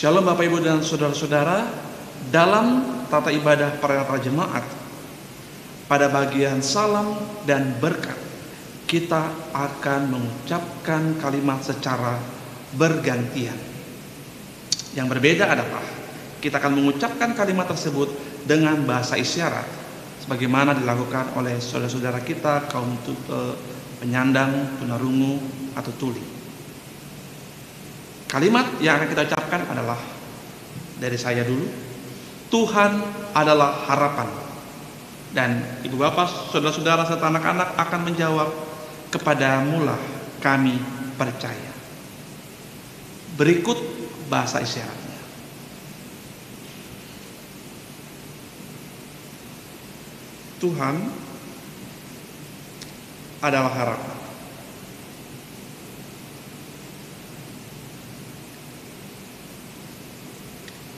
Shalom Bapak Ibu dan Saudara-saudara. Dalam tata ibadah Pranata Jemaat, pada bagian salam dan berkat, kita akan mengucapkan kalimat secara bergantian. Yang berbeda adalah kita akan mengucapkan kalimat tersebut dengan bahasa isyarat, sebagaimana dilakukan oleh saudara-saudara kita kaum penyandang, tunarungu, atau tuli. Kalimat yang akan kita ucapkan adalah dari saya dulu. Tuhan adalah harapan. Dan ibu bapak, saudara-saudara serta anak-anak akan menjawab, kepadamulah kami percaya. Berikut bahasa isyaratnya. Tuhan adalah harapan.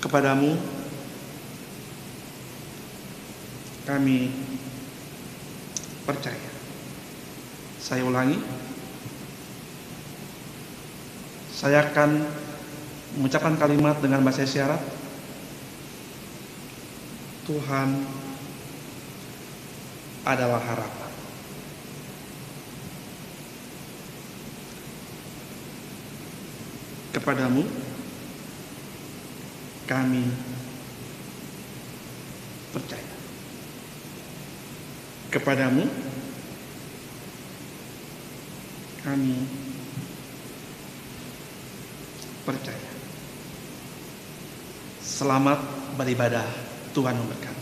Kepadamu kami percaya. Saya ulangi. Saya akan mengucapkan kalimat dengan bahasa isyarat. Tuhan adalah harapan. Kepadamu kami percaya. Kepadamu kami percaya. Selamat beribadah. Tuhan memberkati.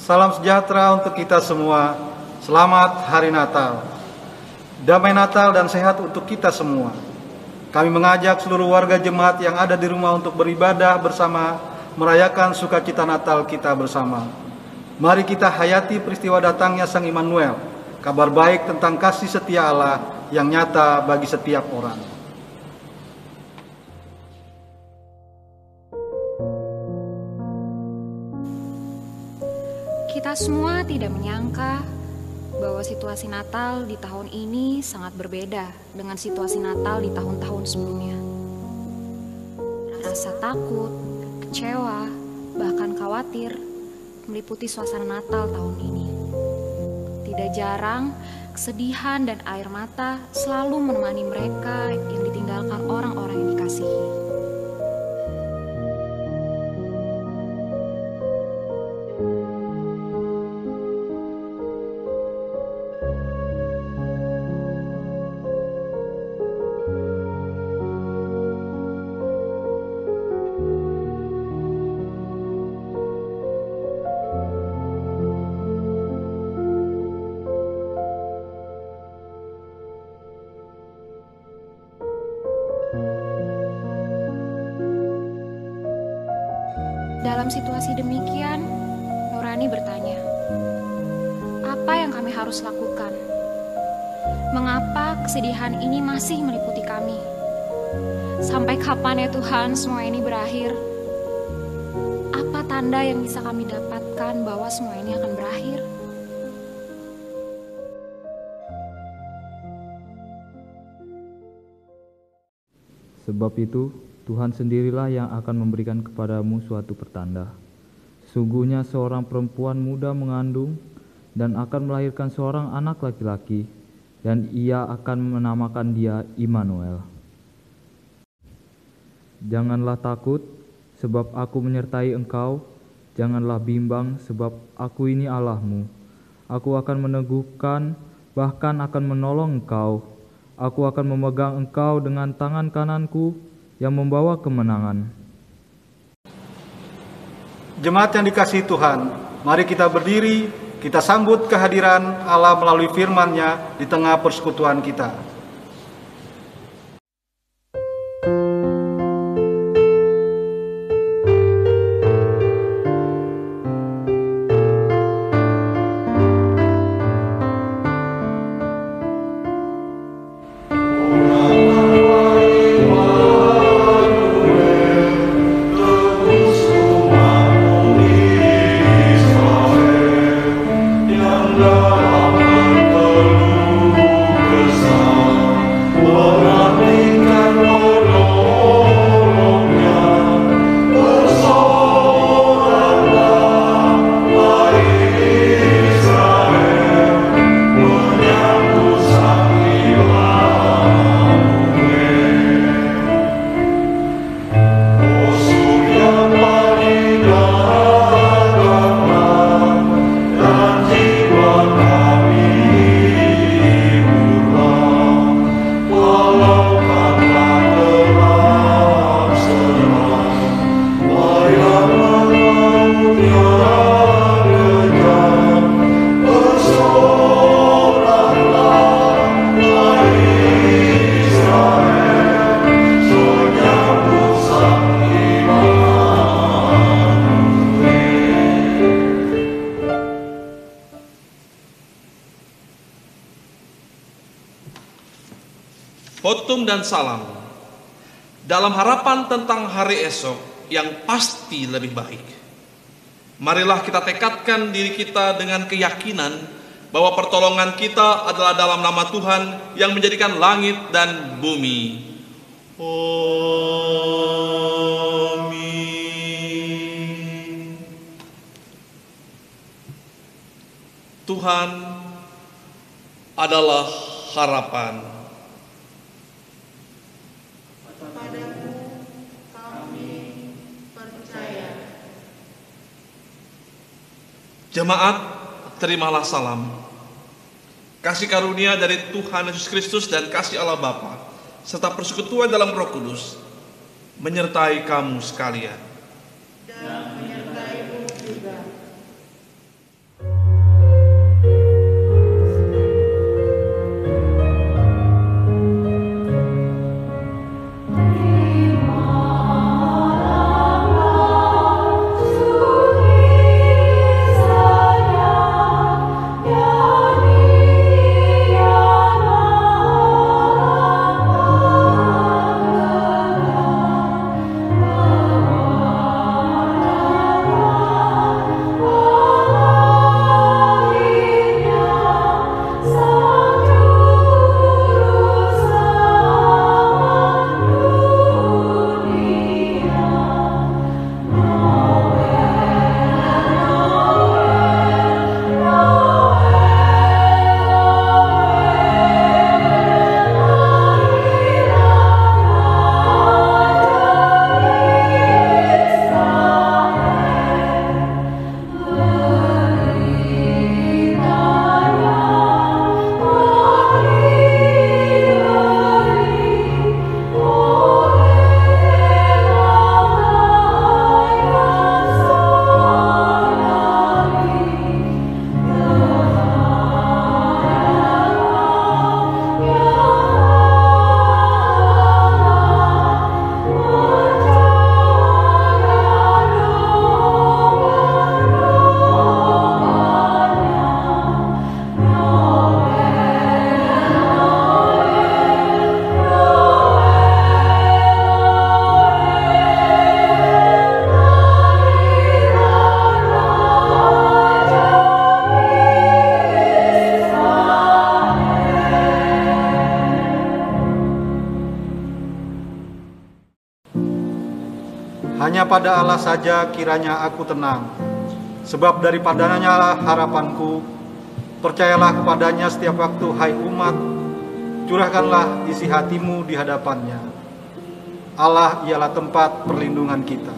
Salam sejahtera untuk kita semua. Selamat Hari Natal. Damai Natal dan sehat untuk kita semua. Kami mengajak seluruh warga jemaat yang ada di rumah untuk beribadah bersama, merayakan sukacita Natal kita bersama. Mari kita hayati peristiwa datangnya Sang Immanuel, kabar baik tentang kasih setia Allah yang nyata bagi setiap orang. Kita semua tidak menyangka bahwa situasi Natal di tahun ini sangat berbeda dengan situasi Natal di tahun-tahun sebelumnya. Rasa takut, kecewa, bahkan khawatir meliputi suasana Natal tahun ini. Tidak jarang, kesedihan dan air mata selalu menemani mereka yang ditinggalkan orang-orang yang dikasihi. Dalam situasi demikian, Nurani bertanya, apa yang kami harus lakukan? Mengapa kesedihan ini masih meliputi kami? Sampai kapan ya Tuhan semua ini berakhir? Apa tanda yang bisa kami dapatkan bahwa semua ini akan berakhir? Sebab itu, Tuhan sendirilah yang akan memberikan kepadamu suatu pertanda. Sesungguhnya seorang perempuan muda mengandung dan akan melahirkan seorang anak laki-laki, dan ia akan menamakan dia Immanuel. Janganlah takut, sebab aku menyertai engkau. Janganlah bimbang, sebab aku ini Allahmu. Aku akan meneguhkan, bahkan akan menolong engkau. Aku akan memegang engkau dengan tangan kananku yang membawa kemenangan. Jemaat yang dikasihi Tuhan, mari kita berdiri, kita sambut kehadiran Allah melalui firman-Nya di tengah persekutuan kita. Khotbah dan salam dalam harapan tentang hari esok yang pasti lebih baik. Marilah kita tekadkan diri kita dengan keyakinan bahwa pertolongan kita adalah dalam nama Tuhan yang menjadikan langit dan bumi. Amin. Tuhan adalah harapan. Jemaat, terimalah salam. Kasih karunia dari Tuhan Yesus Kristus dan kasih Allah Bapa serta persekutuan dalam Roh Kudus menyertai kamu sekalian. Dan menyertaimu juga. Allah Hanya pada Allah saja kiranya aku tenang, sebab daripadanya lah harapanku. Percayalah kepadanya setiap waktu, hai umat, curahkanlah isi hatimu di hadapannya. Allah ialah tempat perlindungan kita.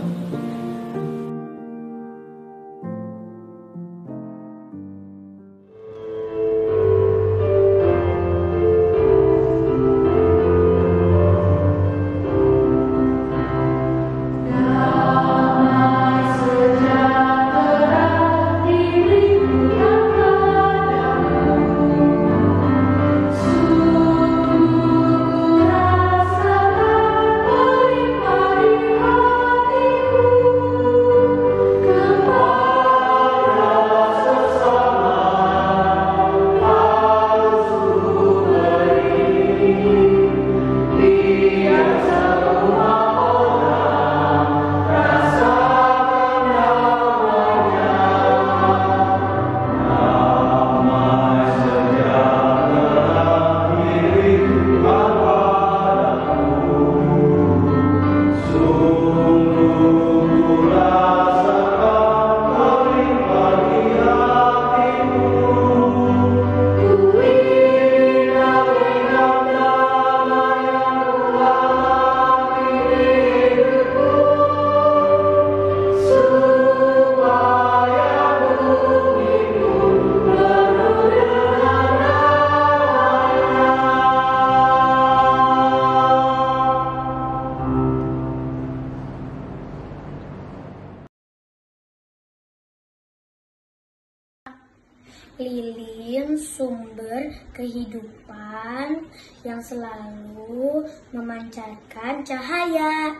Lilin sumber kehidupan yang selalu memancarkan cahaya.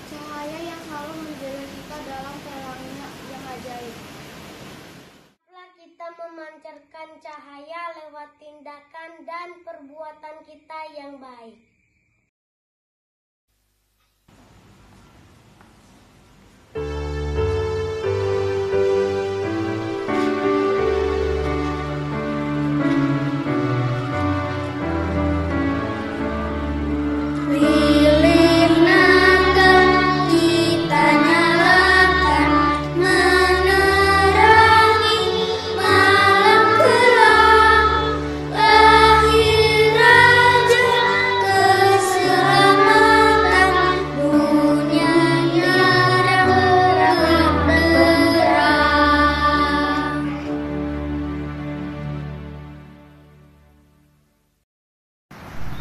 Cahaya yang selalu menjaga kita dalam terangnya yang ajaib. Setelah kita memancarkan cahaya lewat tindakan dan perbuatan kita yang baik.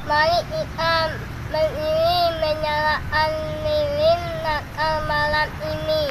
Mari kita berdiri menyalakan lilin Natal malam ini.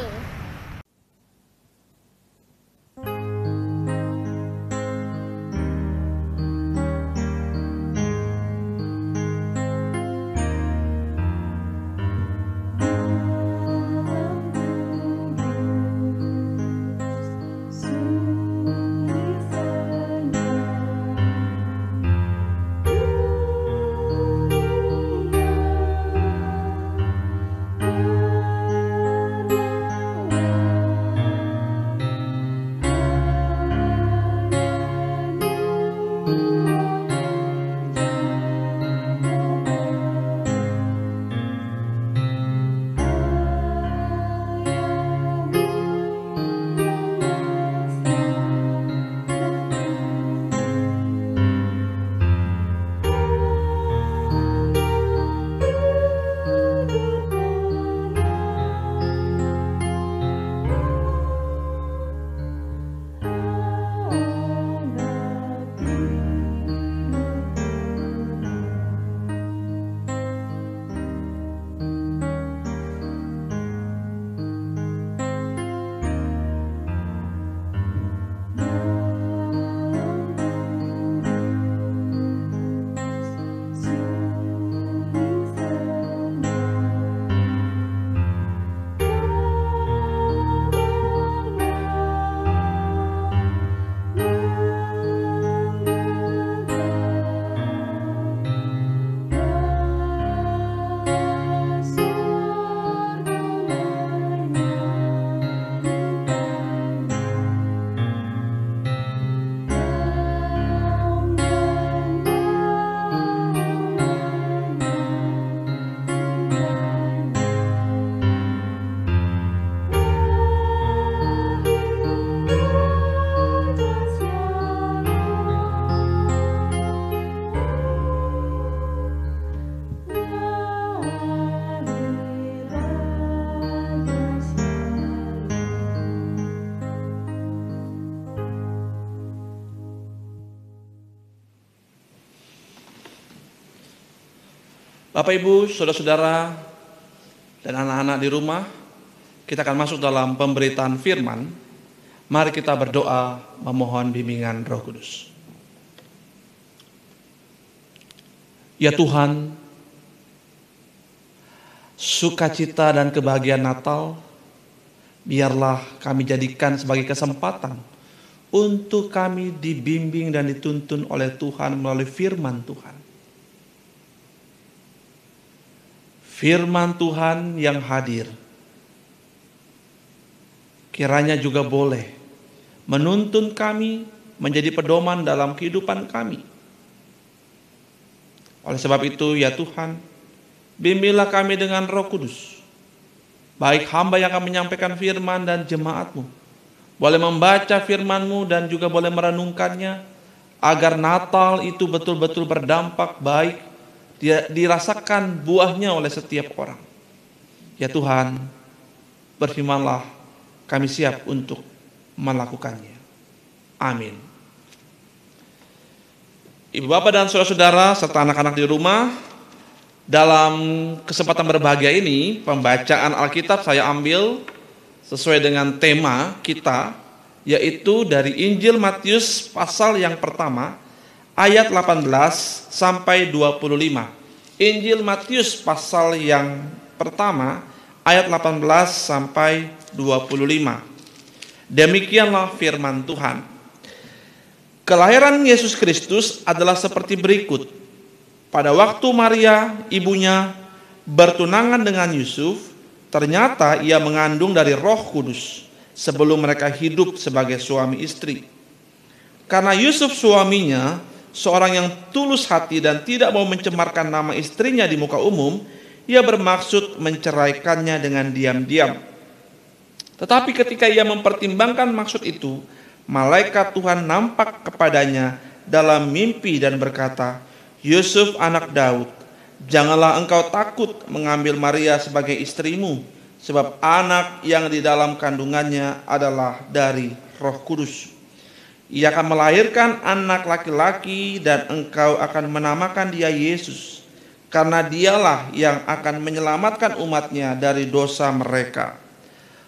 Bapak, Ibu, saudara-saudara, dan anak-anak di rumah, kita akan masuk dalam pemberitaan firman. Mari kita berdoa memohon bimbingan Roh Kudus. Ya Tuhan, sukacita dan kebahagiaan Natal, biarlah kami jadikan sebagai kesempatan untuk kami dibimbing dan dituntun oleh Tuhan melalui firman Tuhan. Firman Tuhan yang hadir kiranya juga boleh menuntun kami menjadi pedoman dalam kehidupan kami. Oleh sebab itu, ya Tuhan, bimbinglah kami dengan Roh Kudus, baik hamba yang akan menyampaikan firman dan jemaat-Mu boleh membaca firman-Mu dan juga boleh merenungkannya, agar Natal itu betul-betul berdampak baik, dirasakan buahnya oleh setiap orang. Ya Tuhan, berfirmanlah, kami siap untuk melakukannya. Amin. Ibu bapak dan saudara-saudara serta anak-anak di rumah, dalam kesempatan berbahagia ini, pembacaan Alkitab saya ambil sesuai dengan tema kita, yaitu dari Injil Matius pasal yang pertama, ayat 18 sampai 25. Injil Matius pasal yang pertama, ayat 18 sampai 25. Demikianlah firman Tuhan. Kelahiran Yesus Kristus adalah seperti berikut. Pada waktu Maria, ibunya, bertunangan dengan Yusuf, ternyata ia mengandung dari Roh Kudus sebelum mereka hidup sebagai suami istri. Karena Yusuf suaminya seorang yang tulus hati dan tidak mau mencemarkan nama istrinya di muka umum, ia bermaksud menceraikannya dengan diam-diam. Tetapi ketika ia mempertimbangkan maksud itu, malaikat Tuhan nampak kepadanya dalam mimpi dan berkata, "Yusuf anak Daud, janganlah engkau takut mengambil Maria sebagai istrimu, sebab anak yang di dalam kandungannya adalah dari Roh Kudus. Ia akan melahirkan anak laki-laki dan engkau akan menamakan dia Yesus, karena dialah yang akan menyelamatkan umatnya dari dosa mereka.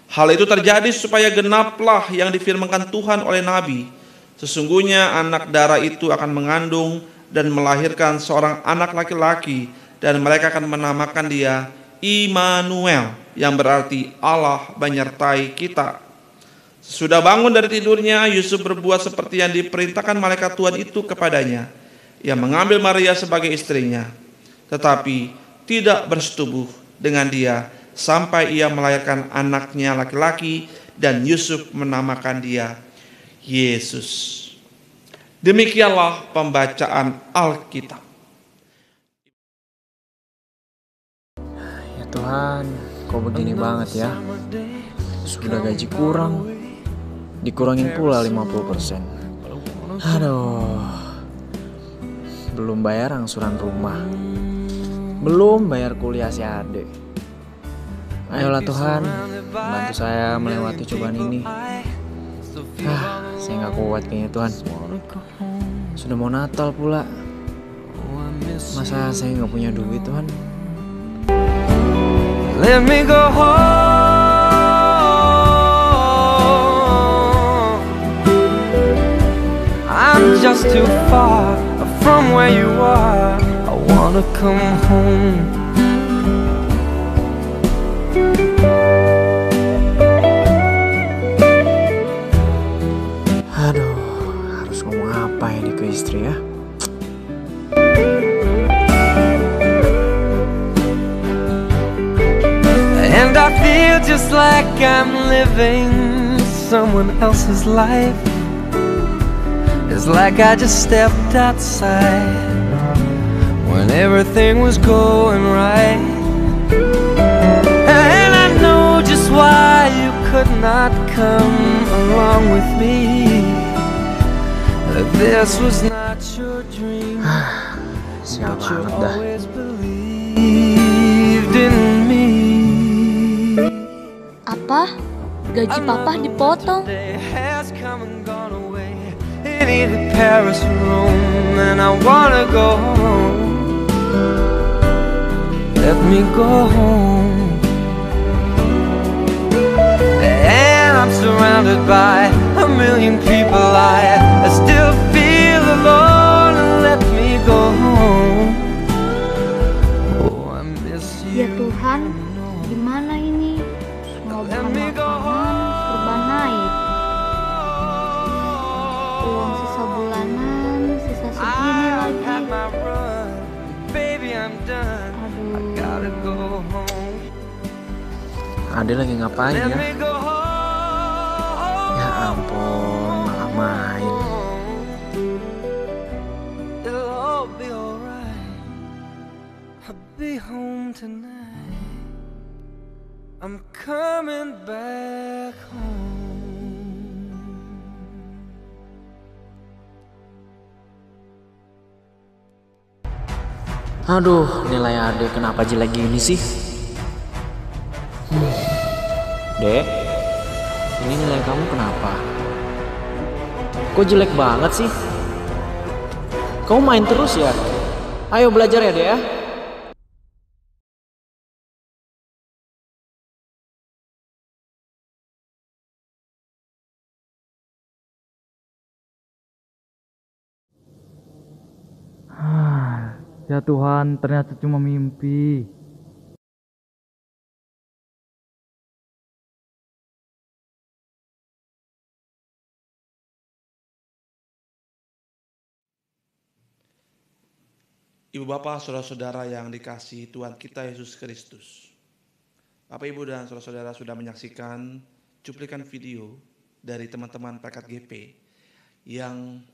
Hal itu terjadi supaya genaplah yang difirmankan Tuhan oleh Nabi. Sesungguhnya anak darah itu akan mengandung dan melahirkan seorang anak laki-laki, dan mereka akan menamakan dia Immanuel, yang berarti Allah menyertai kita." Sudah bangun dari tidurnya, Yusuf berbuat seperti yang diperintahkan malaikat Tuhan itu kepadanya. Ia mengambil Maria sebagai istrinya, tetapi tidak bersetubuh dengan dia sampai ia melahirkan anaknya laki-laki, dan Yusuf menamakan dia Yesus. Demikianlah pembacaan Alkitab. Ya Tuhan, kok begini banget ya? Sudah gaji kurang, dikurangin pula 50%. Aduh, belum bayar angsuran rumah, belum bayar kuliah si adik. Ayolah Tuhan, bantu saya melewati cobaan ini. Saya gak kuat kayaknya Tuhan. Sudah mau Natal pula, masa saya gak punya duit Tuhan? Let me go home. I'm just too far from where you are. I wanna come home. Aduh, harus ngomong apa ini ke istri ya? And I feel just like I'm living someone else's life. It's like I just stepped outside when everything was going right. And I know just why you could not come along with me. This was not your dream, but you always believed in me. Apa? Gaji papa dipotong. Either Paris or Rome, and I wanna go home. let me go home. And I'm surrounded by a million people. I still feel alone. Let me go home. Oh, I miss you. Ya Tuhan, gimana ini? Semua bahan makanan serba naik. Uang sisa bulanan, sisa segini lagi. Ade lagi ngapain ya? Ya ampun, malah main. It'll all be alright. I'll be home tonight. I'm coming back home. Aduh, nilai Ade kenapa jelek gini sih? Dek, ini nilai kamu kenapa? Kok jelek banget sih? Kamu main terus ya? Ayo belajar ya, Dek ya. Ya Tuhan, ternyata cuma mimpi. Ibu bapak, saudara-saudara yang dikasihi Tuhan kita Yesus Kristus. Bapak ibu dan saudara-saudara sudah menyaksikan cuplikan video dari teman-teman Pekat GP yang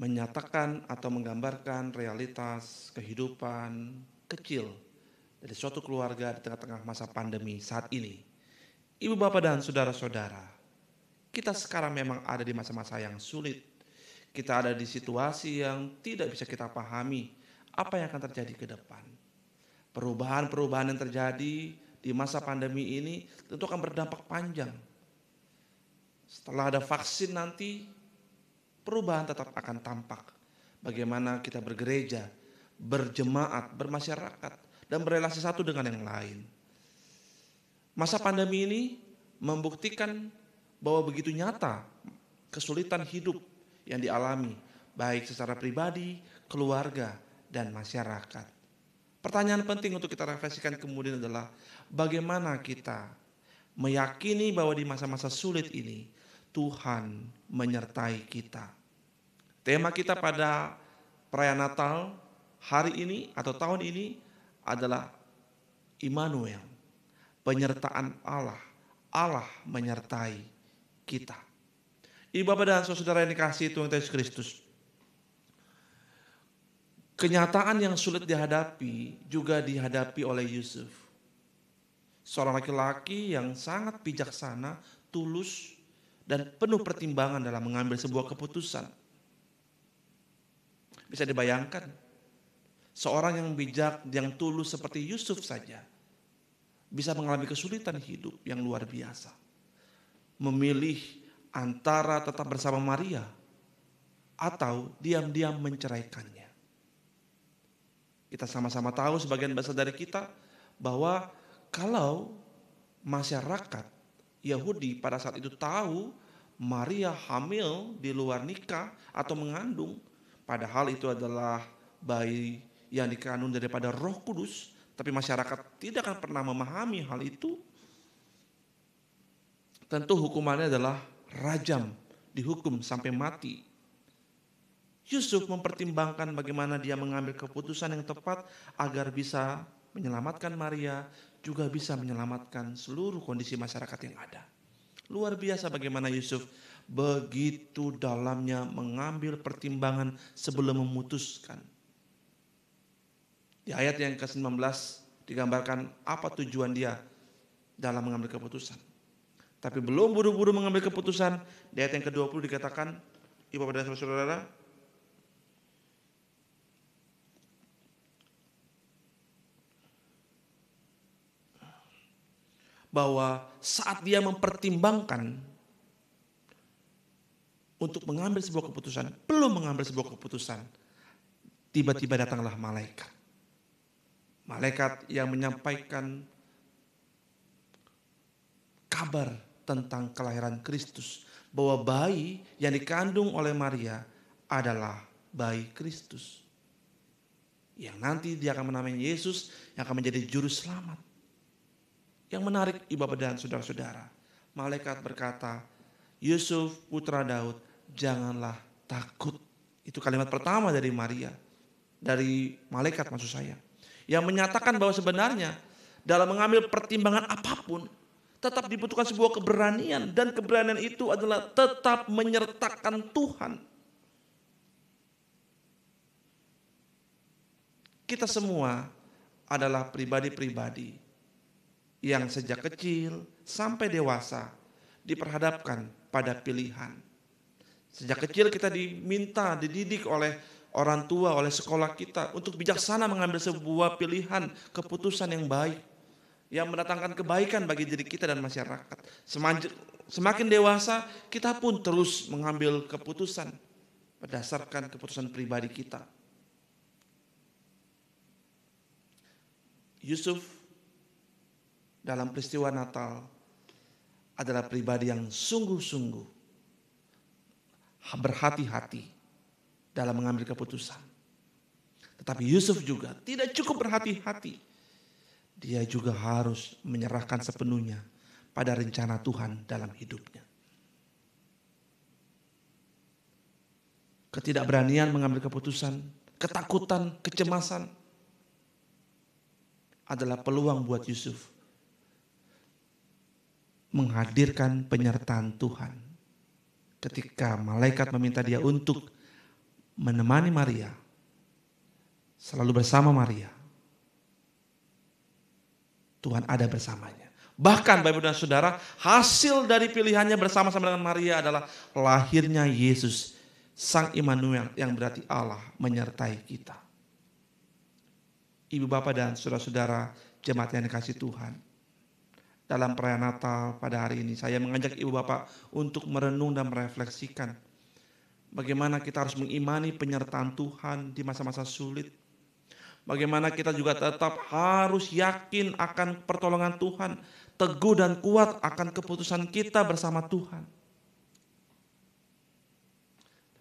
menyatakan atau menggambarkan realitas kehidupan kecil dari suatu keluarga di tengah-tengah masa pandemi saat ini. Ibu bapak dan saudara-saudara, kita sekarang memang ada di masa-masa yang sulit. Kita ada di situasi yang tidak bisa kita pahami apa yang akan terjadi ke depan. Perubahan-perubahan yang terjadi di masa pandemi ini tentu akan berdampak panjang. Setelah ada vaksin nanti, perubahan tetap akan tampak. Bagaimana kita bergereja, berjemaat, bermasyarakat, dan berrelasi satu dengan yang lain. Masa pandemi ini membuktikan bahwa begitu nyata kesulitan hidup yang dialami, baik secara pribadi, keluarga, dan masyarakat. Pertanyaan penting untuk kita refleksikan kemudian adalah bagaimana kita meyakini bahwa di masa-masa sulit ini Tuhan menyertai kita. Tema kita pada perayaan Natal hari ini atau tahun ini adalah Immanuel, penyertaan Allah. Allah menyertai kita. Ibu bapak dan saudara yang dikasihi Tuhan Yesus Kristus, kenyataan yang sulit dihadapi juga dihadapi oleh Yusuf. Seorang laki-laki yang sangat bijaksana, tulus, dan penuh pertimbangan dalam mengambil sebuah keputusan. Bisa dibayangkan, seorang yang bijak, yang tulus seperti Yusuf saja bisa mengalami kesulitan hidup yang luar biasa. Memilih antara tetap bersama Maria atau diam-diam menceraikannya. Kita sama-sama tahu, sebagian besar dari kita, bahwa kalau masyarakat Yahudi pada saat itu tahu Maria hamil di luar nikah atau mengandung, padahal itu adalah bayi yang dikandung daripada Roh Kudus, tapi masyarakat tidak akan pernah memahami hal itu, tentu hukumannya adalah rajam, dihukum sampai mati. Yusuf mempertimbangkan bagaimana dia mengambil keputusan yang tepat agar bisa menyelamatkan Maria, juga bisa menyelamatkan seluruh kondisi masyarakat yang ada. Luar biasa bagaimana Yusuf begitu dalamnya mengambil pertimbangan sebelum memutuskan. Di ayat yang ke-19 digambarkan apa tujuan dia dalam mengambil keputusan. Tapi belum buru-buru mengambil keputusan, di ayat yang ke-20 dikatakan, ibu bapak dan saudara, bahwa saat dia mempertimbangkan untuk mengambil sebuah keputusan, belum mengambil sebuah keputusan, tiba-tiba datanglah malaikat. Malaikat yang menyampaikan kabar tentang kelahiran Kristus, bahwa bayi yang dikandung oleh Maria adalah bayi Kristus, yang nanti dia akan menamai Yesus, yang akan menjadi juru selamat. Yang menarik ibu bapak dan saudara-saudara, malaikat berkata, Yusuf putra Daud, janganlah takut. Itu kalimat pertama dari Maria, dari malaikat maksud saya, yang menyatakan bahwa sebenarnya dalam mengambil pertimbangan apapun tetap dibutuhkan sebuah keberanian, dan keberanian itu adalah tetap menyertakan Tuhan. Kita semua adalah pribadi-pribadi yang sejak kecil sampai dewasa diperhadapkan pada pilihan. Sejak kecil kita diminta, dididik oleh orang tua, oleh sekolah kita untuk bijaksana mengambil sebuah pilihan, keputusan yang baik, yang mendatangkan kebaikan bagi diri kita dan masyarakat. Semakin dewasa, kita pun terus mengambil keputusan berdasarkan keputusan pribadi kita. Yusuf dalam peristiwa Natal adalah pribadi yang sungguh-sungguh berhati-hati dalam mengambil keputusan. Tetapi Yusuf juga tidak cukup berhati-hati. Dia juga harus menyerahkan sepenuhnya pada rencana Tuhan dalam hidupnya. Ketidakberanian mengambil keputusan, ketakutan, kecemasan adalah peluang buat Yusuf menghadirkan penyertaan Tuhan. Ketika malaikat meminta dia untuk menemani Maria, selalu bersama Maria, Tuhan ada bersamanya. Bahkan Bapak dan Saudara, hasil dari pilihannya bersama-sama dengan Maria adalah lahirnya Yesus, Sang Immanuel, yang berarti Allah menyertai kita. Ibu bapak dan saudara-saudara jemaat yang dikasihi Tuhan, dalam perayaan Natal pada hari ini saya mengajak ibu bapak untuk merenung dan merefleksikan bagaimana kita harus mengimani penyertaan Tuhan di masa-masa sulit. Bagaimana kita juga tetap harus yakin akan pertolongan Tuhan, teguh dan kuat akan keputusan kita bersama Tuhan.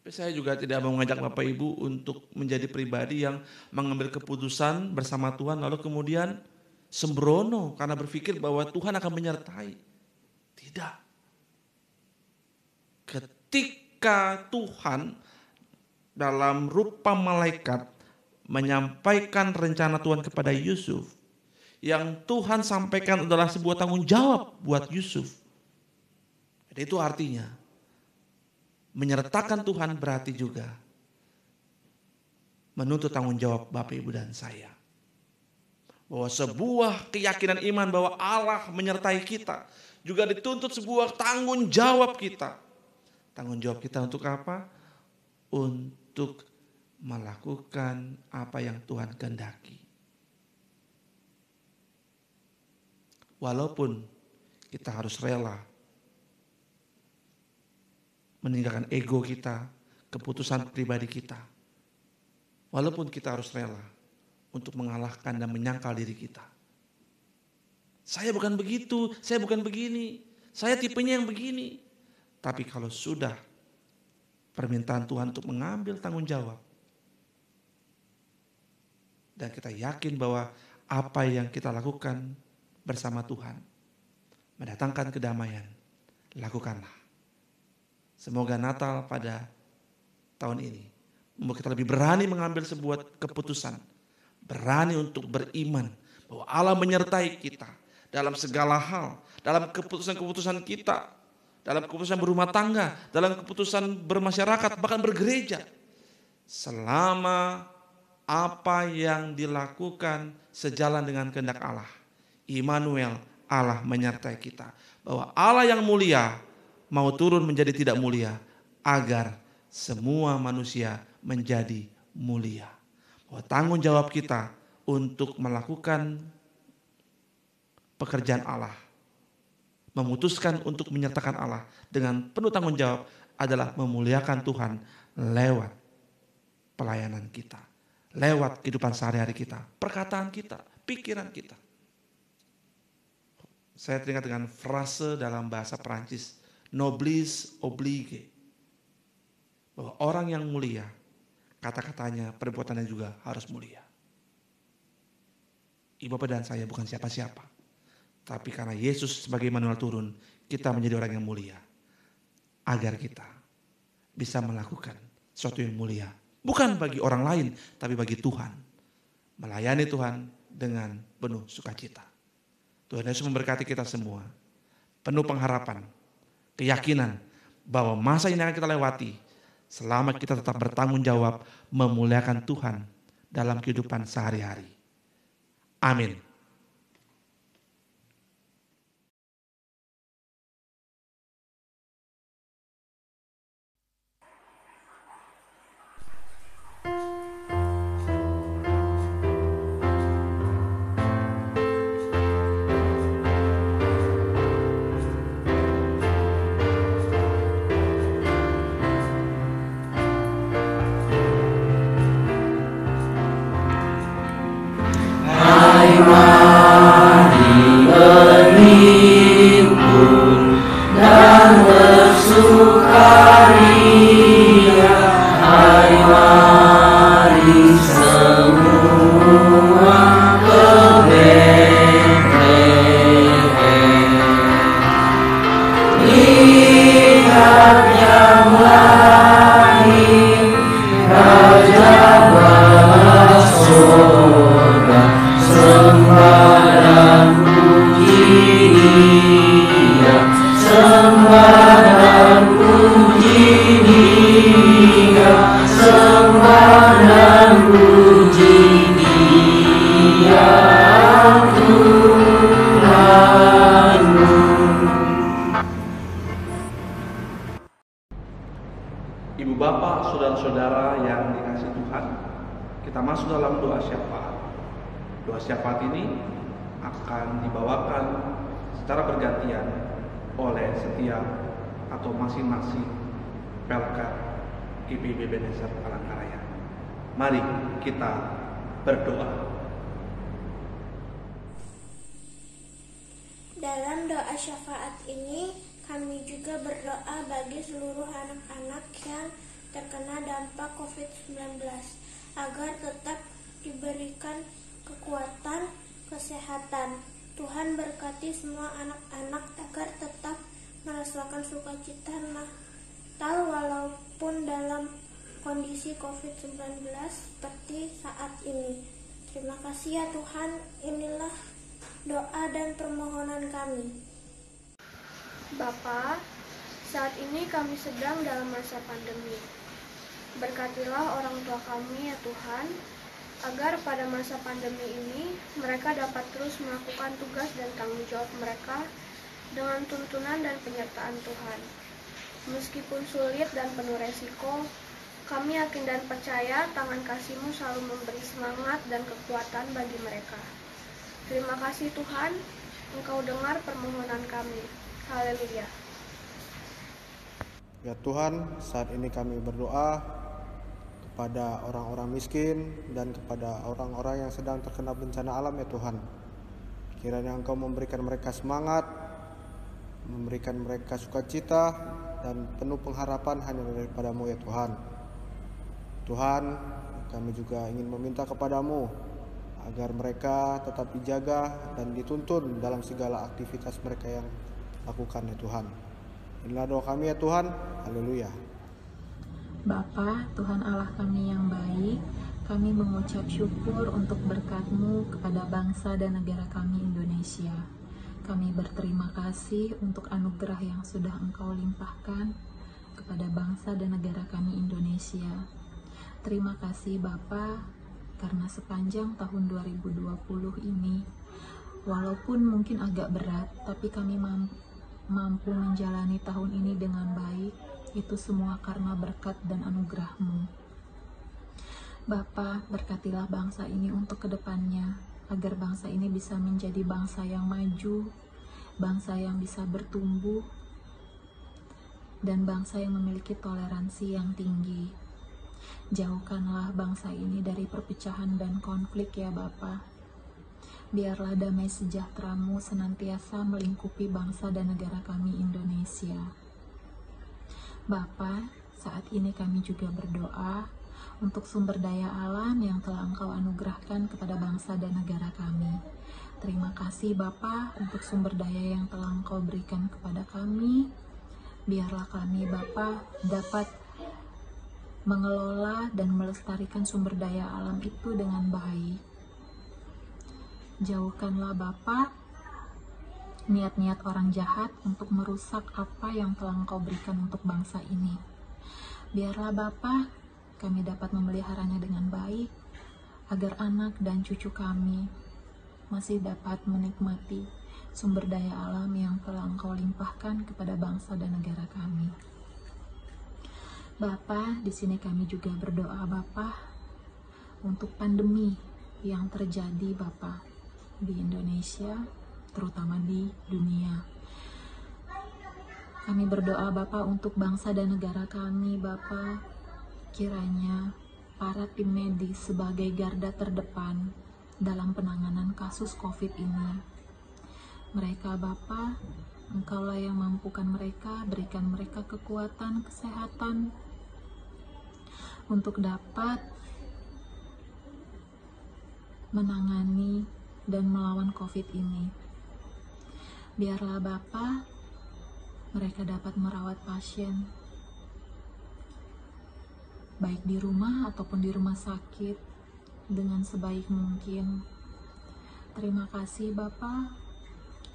Tapi saya juga tidak mau mengajak Bapak Ibu untuk menjadi pribadi yang mengambil keputusan bersama Tuhan lalu kemudian sembrono karena berpikir bahwa Tuhan akan menyertai. Tidak. Ketika Tuhan dalam rupa malaikat menyampaikan rencana Tuhan kepada Yusuf, yang Tuhan sampaikan adalah sebuah tanggung jawab buat Yusuf. Jadi itu artinya menyertakan Tuhan berarti juga menuntut tanggung jawab Bapak Ibu dan saya. Bahwa sebuah keyakinan iman bahwa Allah menyertai kita juga dituntut sebuah tanggung jawab kita. Tanggung jawab kita untuk apa? Untuk melakukan apa yang Tuhan kehendaki. Walaupun kita harus rela meninggalkan ego kita, keputusan pribadi kita. Walaupun kita harus rela untuk mengalahkan dan menyangkal diri kita. Saya bukan begitu, saya bukan begini, saya tipenya yang begini. Tapi kalau sudah permintaan Tuhan untuk mengambil tanggung jawab, dan kita yakin bahwa apa yang kita lakukan bersama Tuhan mendatangkan kedamaian, lakukanlah. Semoga Natal pada tahun ini membuat kita lebih berani mengambil sebuah keputusan. Berani untuk beriman bahwa Allah menyertai kita dalam segala hal. Dalam keputusan-keputusan kita. Dalam keputusan berumah tangga. Dalam keputusan bermasyarakat, bahkan bergereja. Selama apa yang dilakukan sejalan dengan kehendak Allah. Immanuel, Allah menyertai kita. Bahwa Allah yang mulia mau turun menjadi tidak mulia agar semua manusia menjadi mulia. Bahwa tanggung jawab kita untuk melakukan pekerjaan Allah, memutuskan untuk menyertakan Allah dengan penuh tanggung jawab adalah memuliakan Tuhan lewat pelayanan kita, lewat kehidupan sehari-hari kita, perkataan kita, pikiran kita. Saya teringat dengan frase dalam bahasa Perancis, noblesse oblige. Bahwa orang yang mulia, kata-katanya, perbuatannya juga harus mulia. Ibu Bapak dan saya bukan siapa-siapa. Tapi karena Yesus sebagai Immanuel turun, kita menjadi orang yang mulia. Agar kita bisa melakukan sesuatu yang mulia. Bukan bagi orang lain, tapi bagi Tuhan. Melayani Tuhan dengan penuh sukacita. Tuhan Yesus memberkati kita semua. Penuh pengharapan, keyakinan bahwa masa ini akan kita lewati selama kita tetap bertanggung jawab memuliakan Tuhan dalam kehidupan sehari-hari. Amin. Ibu bapak, saudara-saudara yang dikasihi Tuhan, kita masuk dalam doa syafaat. Doa syafaat ini akan dibawakan secara bergantian oleh setiap atau masing-masing pelkat GPIB Ebenezer Palangkaraya. Mari kita berdoa. Dalam doa syafaat ini, kami juga berdoa bagi seluruh anak-anak yang terkena dampak COVID-19 agar tetap diberikan kekuatan, kesehatan. Tuhan berkati semua anak-anak agar tetap merasakan sukacita Natal walaupun dalam kondisi COVID-19 seperti saat ini. Terima kasih ya Tuhan, inilah doa dan permohonan kami. Bapa, saat ini kami sedang dalam masa pandemi. Berkatilah orang tua kami ya Tuhan, agar pada masa pandemi ini mereka dapat terus melakukan tugas dan tanggung jawab mereka dengan tuntunan dan penyertaan Tuhan. Meskipun sulit dan penuh resiko, kami yakin dan percaya tangan kasih-Mu selalu memberi semangat dan kekuatan bagi mereka. Terima kasih Tuhan, Engkau dengar permohonan kami. Haleluya. Ya Tuhan, saat ini kami berdoa kepada orang-orang miskin dan kepada orang-orang yang sedang terkena bencana alam ya Tuhan. Kiranya Engkau memberikan mereka semangat, memberikan mereka sukacita dan penuh pengharapan hanya daripada-Mu ya Tuhan. Tuhan, kami juga ingin meminta kepada-Mu agar mereka tetap dijaga dan dituntun dalam segala aktivitas mereka yang lakukan ya Tuhan. Inilah doa kami ya Tuhan. Haleluya. Bapa, Tuhan Allah kami yang baik, kami mengucap syukur untuk berkat-Mu kepada bangsa dan negara kami Indonesia. Kami berterima kasih untuk anugerah yang sudah Engkau limpahkan kepada bangsa dan negara kami Indonesia. Terima kasih Bapa, karena sepanjang tahun 2020 ini, walaupun mungkin agak berat, tapi kami mampu menjalani tahun ini dengan baik. Itu semua karena berkat dan anugerah-Mu. Bapa, berkatilah bangsa ini untuk kedepannya, agar bangsa ini bisa menjadi bangsa yang maju, bangsa yang bisa bertumbuh, dan bangsa yang memiliki toleransi yang tinggi. Jauhkanlah bangsa ini dari perpecahan dan konflik ya Bapa. Biarlah damai sejahtera-Mu senantiasa melingkupi bangsa dan negara kami Indonesia. Bapa, saat ini kami juga berdoa untuk sumber daya alam yang telah Engkau anugerahkan kepada bangsa dan negara kami. Terima kasih Bapa untuk sumber daya yang telah Engkau berikan kepada kami. Biarlah kami Bapa dapat mengelola dan melestarikan sumber daya alam itu dengan baik. Jauhkanlah Bapa niat-niat orang jahat untuk merusak apa yang telah Engkau berikan untuk bangsa ini. Biarlah Bapa kami dapat memeliharanya dengan baik, agar anak dan cucu kami masih dapat menikmati sumber daya alam yang telah Engkau limpahkan kepada bangsa dan negara kami. Bapa, di sini kami juga berdoa Bapa untuk pandemi yang terjadi Bapa di Indonesia, terutama di dunia. Kami berdoa Bapa untuk bangsa dan negara kami Bapa, kiranya para tim medis sebagai garda terdepan dalam penanganan kasus COVID ini. Mereka Bapa, Engkaulah yang mampukan mereka, berikan mereka kekuatan, kesehatan untuk dapat menangani dan melawan COVID ini. Biarlah Bapa, mereka dapat merawat pasien, baik di rumah ataupun di rumah sakit, dengan sebaik mungkin. Terima kasih Bapa,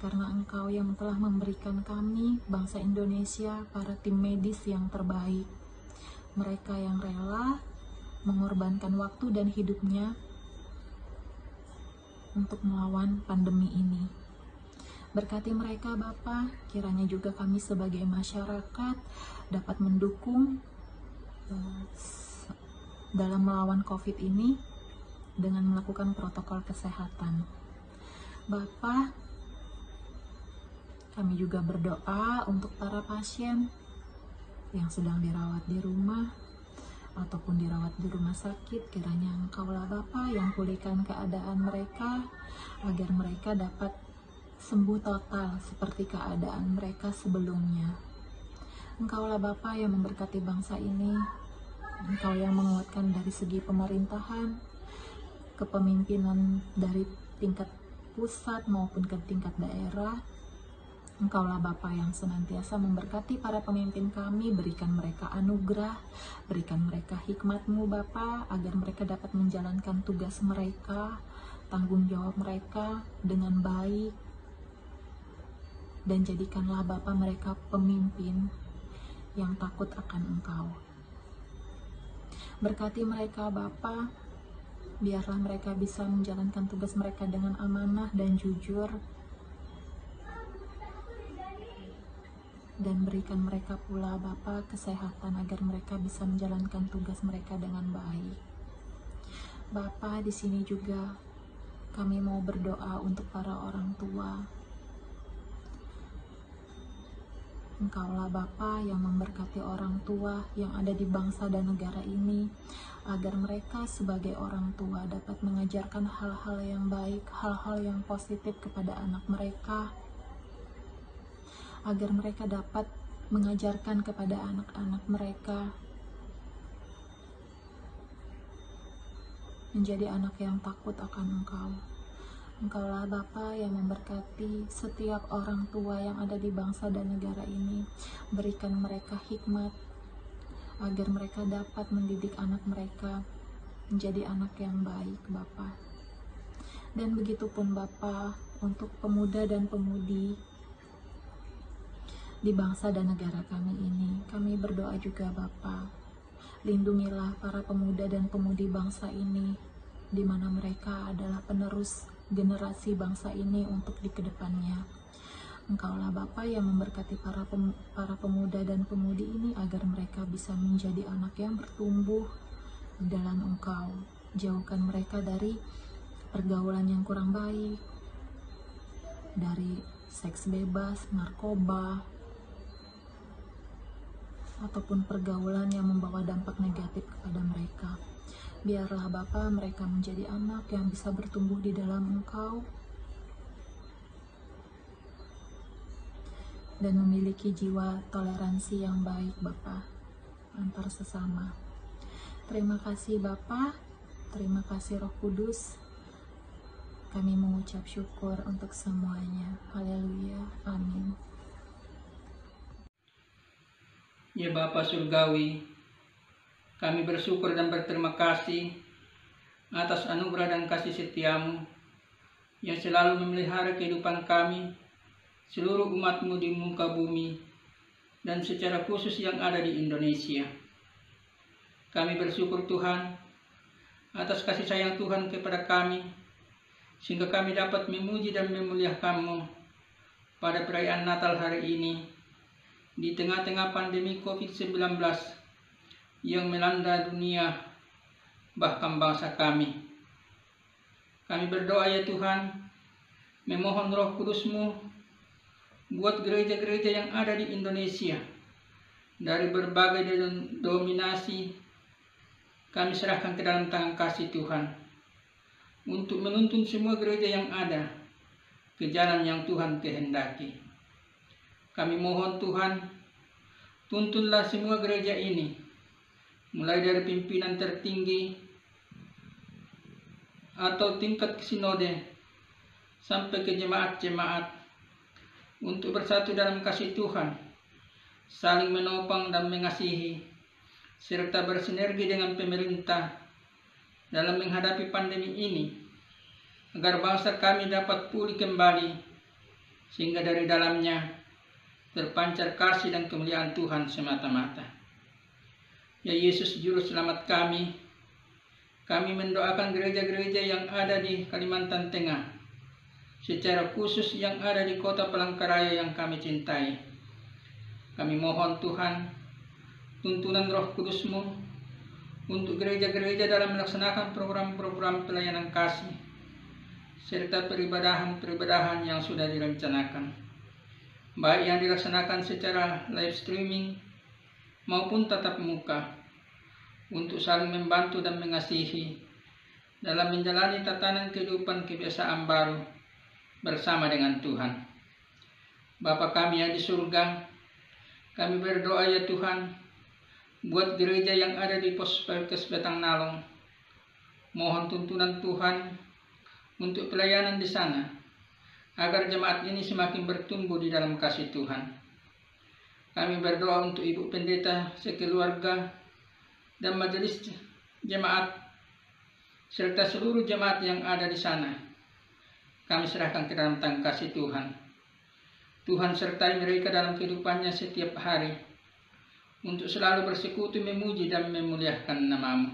karena Engkau yang telah memberikan kami, bangsa Indonesia, para tim medis yang terbaik. Mereka yang rela mengorbankan waktu dan hidupnya untuk melawan pandemi ini. Berkati mereka Bapa, kiranya juga kami sebagai masyarakat dapat mendukung dalam melawan COVID ini dengan melakukan protokol kesehatan. Bapa, kami juga berdoa untuk para pasien yang sedang dirawat di rumah ataupun dirawat di rumah sakit. Kiranya Engkaulah Bapa yang pulihkan keadaan mereka, agar mereka dapat sembuh total seperti keadaan mereka sebelumnya. Engkaulah Bapa yang memberkati bangsa ini. Engkau yang menguatkan dari segi pemerintahan, kepemimpinan dari tingkat pusat maupun ke tingkat daerah. Engkaulah Bapa yang senantiasa memberkati para pemimpin kami, berikan mereka anugerah, berikan mereka hikmat-Mu Bapa, agar mereka dapat menjalankan tugas mereka, tanggung jawab mereka dengan baik, dan jadikanlah Bapa mereka pemimpin yang takut akan Engkau. Berkati mereka Bapa, biarlah mereka bisa menjalankan tugas mereka dengan amanah dan jujur, dan berikan mereka pula Bapa kesehatan agar mereka bisa menjalankan tugas mereka dengan baik. Bapa, di sini juga kami mau berdoa untuk para orang tua. Engkaulah Bapa yang memberkati orang tua yang ada di bangsa dan negara ini, agar mereka sebagai orang tua dapat mengajarkan hal-hal yang baik, hal-hal yang positif kepada anak mereka, agar mereka dapat mengajarkan kepada anak-anak mereka menjadi anak yang takut akan Engkau. Engkaulah Bapa yang memberkati setiap orang tua yang ada di bangsa dan negara ini. Berikan mereka hikmat, agar mereka dapat mendidik anak mereka menjadi anak yang baik Bapa. Dan begitupun Bapa untuk pemuda dan pemudi di bangsa dan negara kami ini. Kami berdoa juga Bapa, lindungilah para pemuda dan pemudi bangsa ini, di mana mereka adalah penerus generasi bangsa ini untuk di kedepannya. Engkaulah Bapa yang memberkati para pemuda dan pemudi ini, agar mereka bisa menjadi anak yang bertumbuh di dalam Engkau. Jauhkan mereka dari pergaulan yang kurang baik, dari seks bebas, narkoba, ataupun pergaulan yang membawa dampak negatif kepada mereka. Biarlah Bapa mereka menjadi anak yang bisa bertumbuh di dalam Engkau, dan memiliki jiwa toleransi yang baik Bapa antar sesama. Terima kasih Bapa, terima kasih Roh Kudus. Kami mengucap syukur untuk semuanya. Haleluya. Amin. Ya Bapa Surgawi, kami bersyukur dan berterima kasih atas anugerah dan kasih setiamu yang selalu memelihara kehidupan kami, seluruh umat-Mu di muka bumi, dan secara khusus yang ada di Indonesia. Kami bersyukur Tuhan atas kasih sayang Tuhan kepada kami, sehingga kami dapat memuji dan memuliakan-Mu pada perayaan Natal hari ini, di tengah-tengah pandemi COVID-19 yang melanda dunia, bahkan bangsa kami. Kami berdoa ya Tuhan, memohon Roh Kudus-Mu buat gereja-gereja yang ada di Indonesia dari berbagai dominasi. Kami serahkan ke dalam tangan kasih Tuhan untuk menuntun semua gereja yang ada ke jalan yang Tuhan kehendaki. Kami mohon Tuhan, tuntunlah semua gereja ini, mulai dari pimpinan tertinggi atau tingkat sinode sampai ke jemaat-jemaat, untuk bersatu dalam kasih Tuhan, saling menopang dan mengasihi, serta bersinergi dengan pemerintah dalam menghadapi pandemi ini, agar bangsa kami dapat pulih kembali, sehingga dari dalamnya terpancar kasih dan kemuliaan Tuhan semata-mata. Ya Yesus Juru Selamat kami mendoakan gereja-gereja yang ada di Kalimantan Tengah, secara khusus yang ada di kota Palangkaraya yang kami cintai. Kami mohon Tuhan, tuntunan Roh Kudus-Mu untuk gereja-gereja dalam melaksanakan program-program pelayanan kasih, serta peribadahan-peribadahan yang sudah direncanakan, baik yang dilaksanakan secara live streaming maupun tatap muka, untuk saling membantu dan mengasihi dalam menjalani tatanan kehidupan kebiasaan baru bersama dengan Tuhan. Bapa kami yang di surga, kami berdoa ya Tuhan, buat gereja yang ada di Pos Pelkes Batang Nalong. Mohon tuntunan Tuhan untuk pelayanan di sana, agar jemaat ini semakin bertumbuh di dalam kasih Tuhan. Kami berdoa untuk Ibu Pendeta sekeluarga dan majelis jemaat, serta seluruh jemaat yang ada di sana. Kami serahkan ke dalam tangan kasih Tuhan. Tuhan sertai mereka dalam kehidupannya setiap hari, untuk selalu bersekutu memuji dan memuliakan nama-Mu.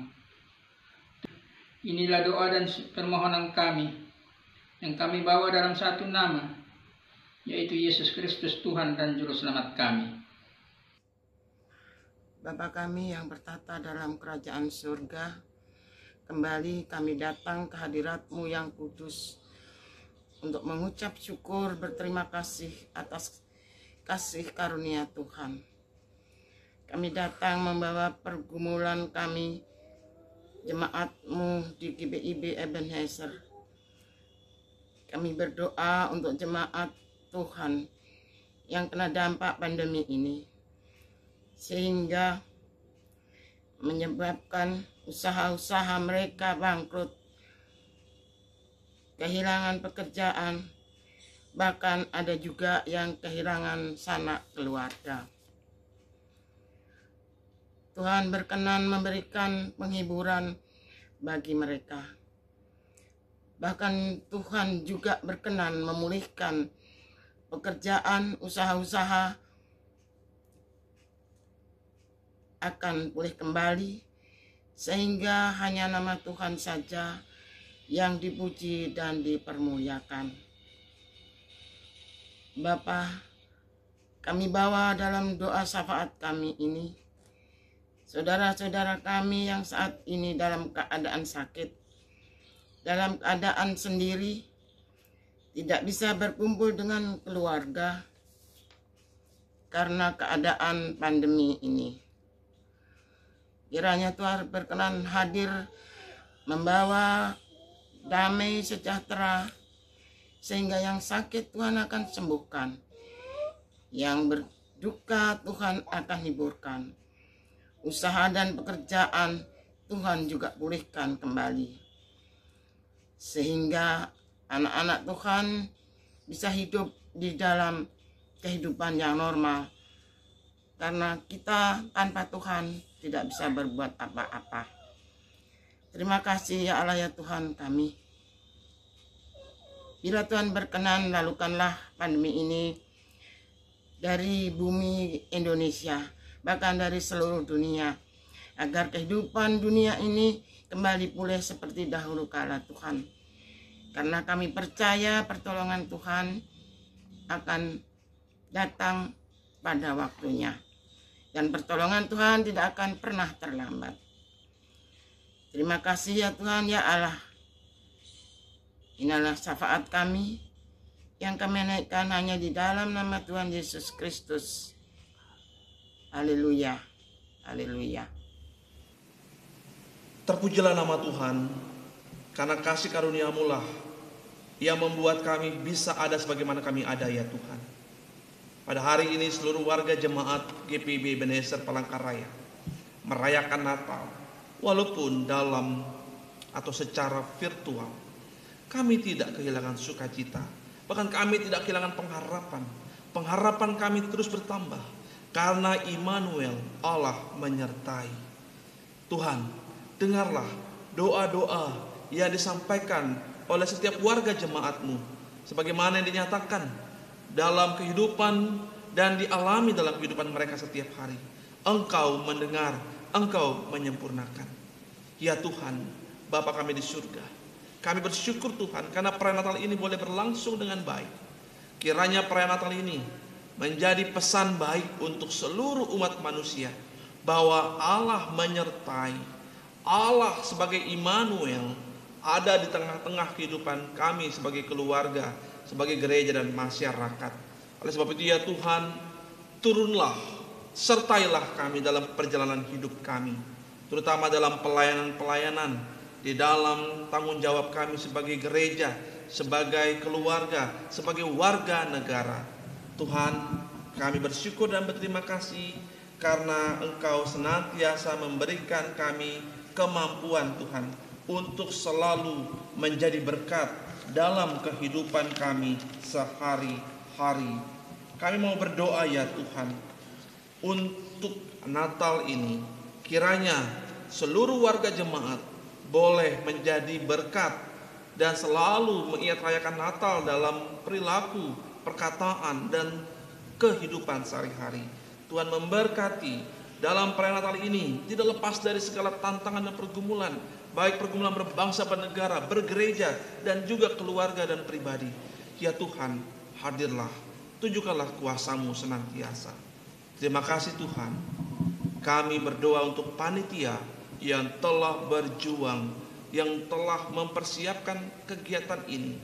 Inilah doa dan permohonan kami, yang kami bawa dalam satu nama, yaitu Yesus Kristus Tuhan dan Juru Selamat kami. Bapa kami yang bertata dalam kerajaan surga, kembali kami datang ke hadirat-Mu yang kudus untuk mengucap syukur berterima kasih atas kasih karunia Tuhan. Kami datang membawa pergumulan kami, jemaat-Mu di GBIB Ebenezer. Kami berdoa untuk jemaat Tuhan yang kena dampak pandemi ini, sehingga menyebabkan usaha-usaha mereka bangkrut, kehilangan pekerjaan, bahkan ada juga yang kehilangan sanak keluarga. Tuhan berkenan memberikan penghiburan bagi mereka. Bahkan Tuhan juga berkenan memulihkan pekerjaan, usaha-usaha akan pulih kembali, sehingga hanya nama Tuhan saja yang dipuji dan dipermuliakan. Bapa, kami bawa dalam doa syafaat kami ini saudara-saudara kami yang saat ini dalam keadaan sakit, dalam keadaan sendiri, tidak bisa berkumpul dengan keluarga karena keadaan pandemi ini. Kiranya Tuhan berkenan hadir membawa damai sejahtera, sehingga yang sakit Tuhan akan sembuhkan, Yang berduka Tuhan akan hiburkan. Usaha dan pekerjaan Tuhan juga pulihkan kembali. Sehingga anak-anak Tuhan bisa hidup di dalam kehidupan yang normal. Karena kita tanpa Tuhan tidak bisa berbuat apa-apa. Terima kasih ya Allah ya Tuhan kami. Bila Tuhan berkenan, lalukanlah pandemi ini dari bumi Indonesia, bahkan dari seluruh dunia, agar kehidupan dunia ini kembali pulih seperti dahulu kala Tuhan. Karena kami percaya pertolongan Tuhan akan datang pada waktunya. Dan pertolongan Tuhan tidak akan pernah terlambat. Terima kasih ya Tuhan ya Allah. Inilah syafaat kami yang kami naikkan hanya di dalam nama Tuhan Yesus Kristus. Haleluya. Haleluya. Terpujilah nama Tuhan, karena kasih karunia-Mu lah yang membuat kami bisa ada sebagaimana kami ada ya Tuhan. Pada hari ini seluruh warga jemaat GPIB Ebenezer Palangkaraya merayakan Natal walaupun dalam atau secara virtual. Kami tidak kehilangan sukacita, bahkan kami tidak kehilangan pengharapan. Pengharapan kami terus bertambah karena Immanuel, Allah menyertai. Tuhan, dengarlah doa-doa yang disampaikan oleh setiap warga jemaat-Mu sebagaimana yang dinyatakan dalam kehidupan dan dialami dalam kehidupan mereka setiap hari. Engkau mendengar, Engkau menyempurnakan. Ya Tuhan, Bapa kami di surga, kami bersyukur Tuhan karena perayaan Natal ini boleh berlangsung dengan baik. Kiranya perayaan Natal ini menjadi pesan baik untuk seluruh umat manusia, bahwa Allah menyertai. Allah sebagai Immanuel ada di tengah-tengah kehidupan kami sebagai keluarga, sebagai gereja dan masyarakat. Oleh sebab itu ya Tuhan, turunlah, sertailah kami dalam perjalanan hidup kami, terutama dalam pelayanan-pelayanan, di dalam tanggung jawab kami sebagai gereja, sebagai keluarga, sebagai warga negara. Tuhan, kami bersyukur dan berterima kasih karena Engkau senantiasa memberikan kami kemampuan Tuhan untuk selalu menjadi berkat dalam kehidupan kami sehari-hari. Kami mau berdoa ya Tuhan, untuk Natal ini kiranya seluruh warga jemaat boleh menjadi berkat dan selalu mengingat rayakan Natal dalam perilaku, perkataan, dan kehidupan sehari-hari. Tuhan memberkati dalam perayaan Natal ini, tidak lepas dari segala tantangan dan pergumulan, baik pergumulan berbangsa, bernegara, bergereja, dan juga keluarga dan pribadi. Ya Tuhan, hadirlah, tunjukkanlah kuasa-Mu senantiasa. Terima kasih Tuhan. Kami berdoa untuk panitia yang telah berjuang, yang telah mempersiapkan kegiatan ini.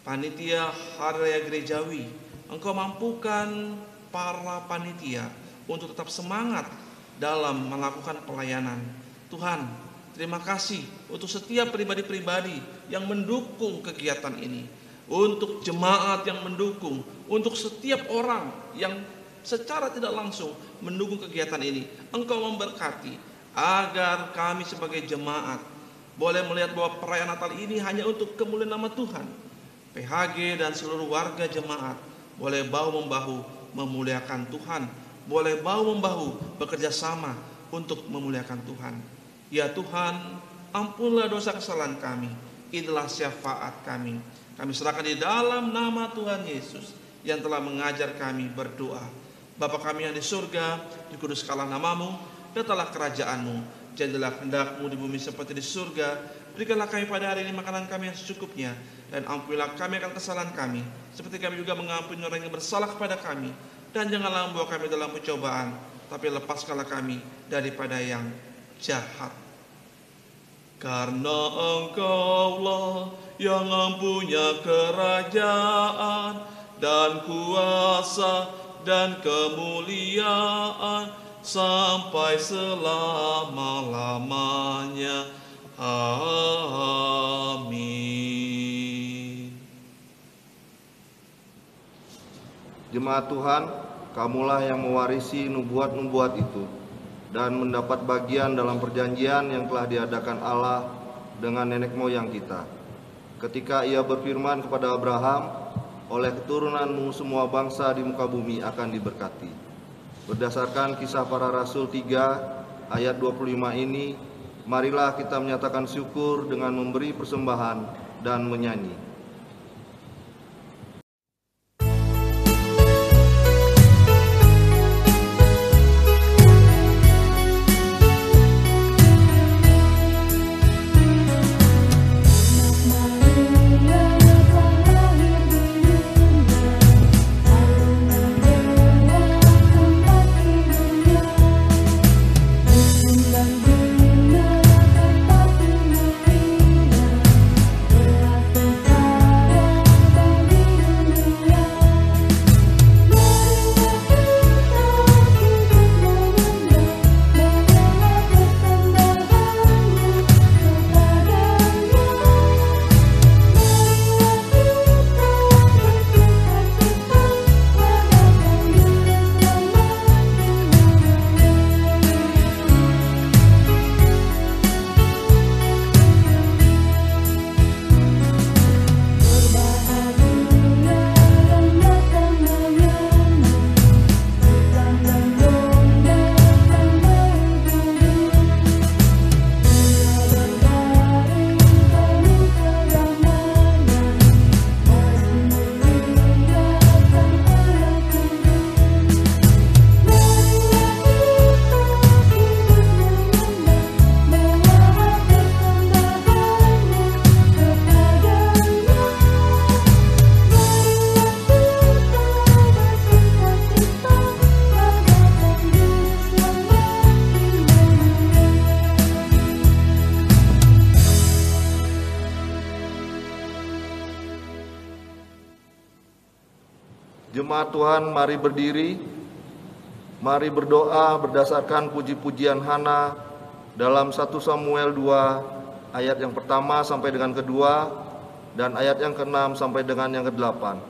Panitia Hari Raya Gerejawi, Engkau mampukan para panitia untuk tetap semangat dalam melakukan pelayanan. Tuhan, terima kasih untuk setiap pribadi-pribadi yang mendukung kegiatan ini, untuk jemaat yang mendukung, untuk setiap orang yang secara tidak langsung mendukung kegiatan ini. Engkau memberkati agar kami sebagai jemaat boleh melihat bahwa perayaan Natal ini hanya untuk kemuliaan nama Tuhan. PHG dan seluruh warga jemaat boleh bahu-membahu memuliakan Tuhan, boleh bahu-membahu bekerja sama untuk memuliakan Tuhan. Ya Tuhan, ampunlah dosa kesalahan kami, inilah syafaat kami. Kami serahkan di dalam nama Tuhan Yesus yang telah mengajar kami berdoa. Bapa kami yang di surga, dikuduskanlah nama-Mu, datanglah kerajaan-Mu, jadilah kehendak-Mu di bumi seperti di surga. Berikanlah kami pada hari ini makanan kami yang secukupnya, dan ampunilah kami akan kesalahan kami, seperti kami juga mengampuni orang yang bersalah kepada kami. Dan janganlah membawa kami dalam pencobaan, tapi lepaskanlah kami daripada yang jahat. Karena Engkaulah yang mempunyai kerajaan dan kuasa dan kemuliaan sampai selama-lamanya. Amin. Jemaat Tuhan, kamulah yang mewarisi nubuat-nubuat itu dan mendapat bagian dalam perjanjian yang telah diadakan Allah dengan nenek moyang kita. Ketika ia berfirman kepada Abraham, oleh keturunanmu semua bangsa di muka bumi akan diberkati. Berdasarkan Kisah Para Rasul 3 ayat 25 ini, marilah kita menyatakan syukur dengan memberi persembahan dan menyanyi. Jemaat Tuhan, mari berdiri, mari berdoa berdasarkan puji-pujian Hana dalam 1 Samuel 2 ayat yang pertama sampai dengan kedua dan ayat yang ke-6 sampai dengan yang ke-8.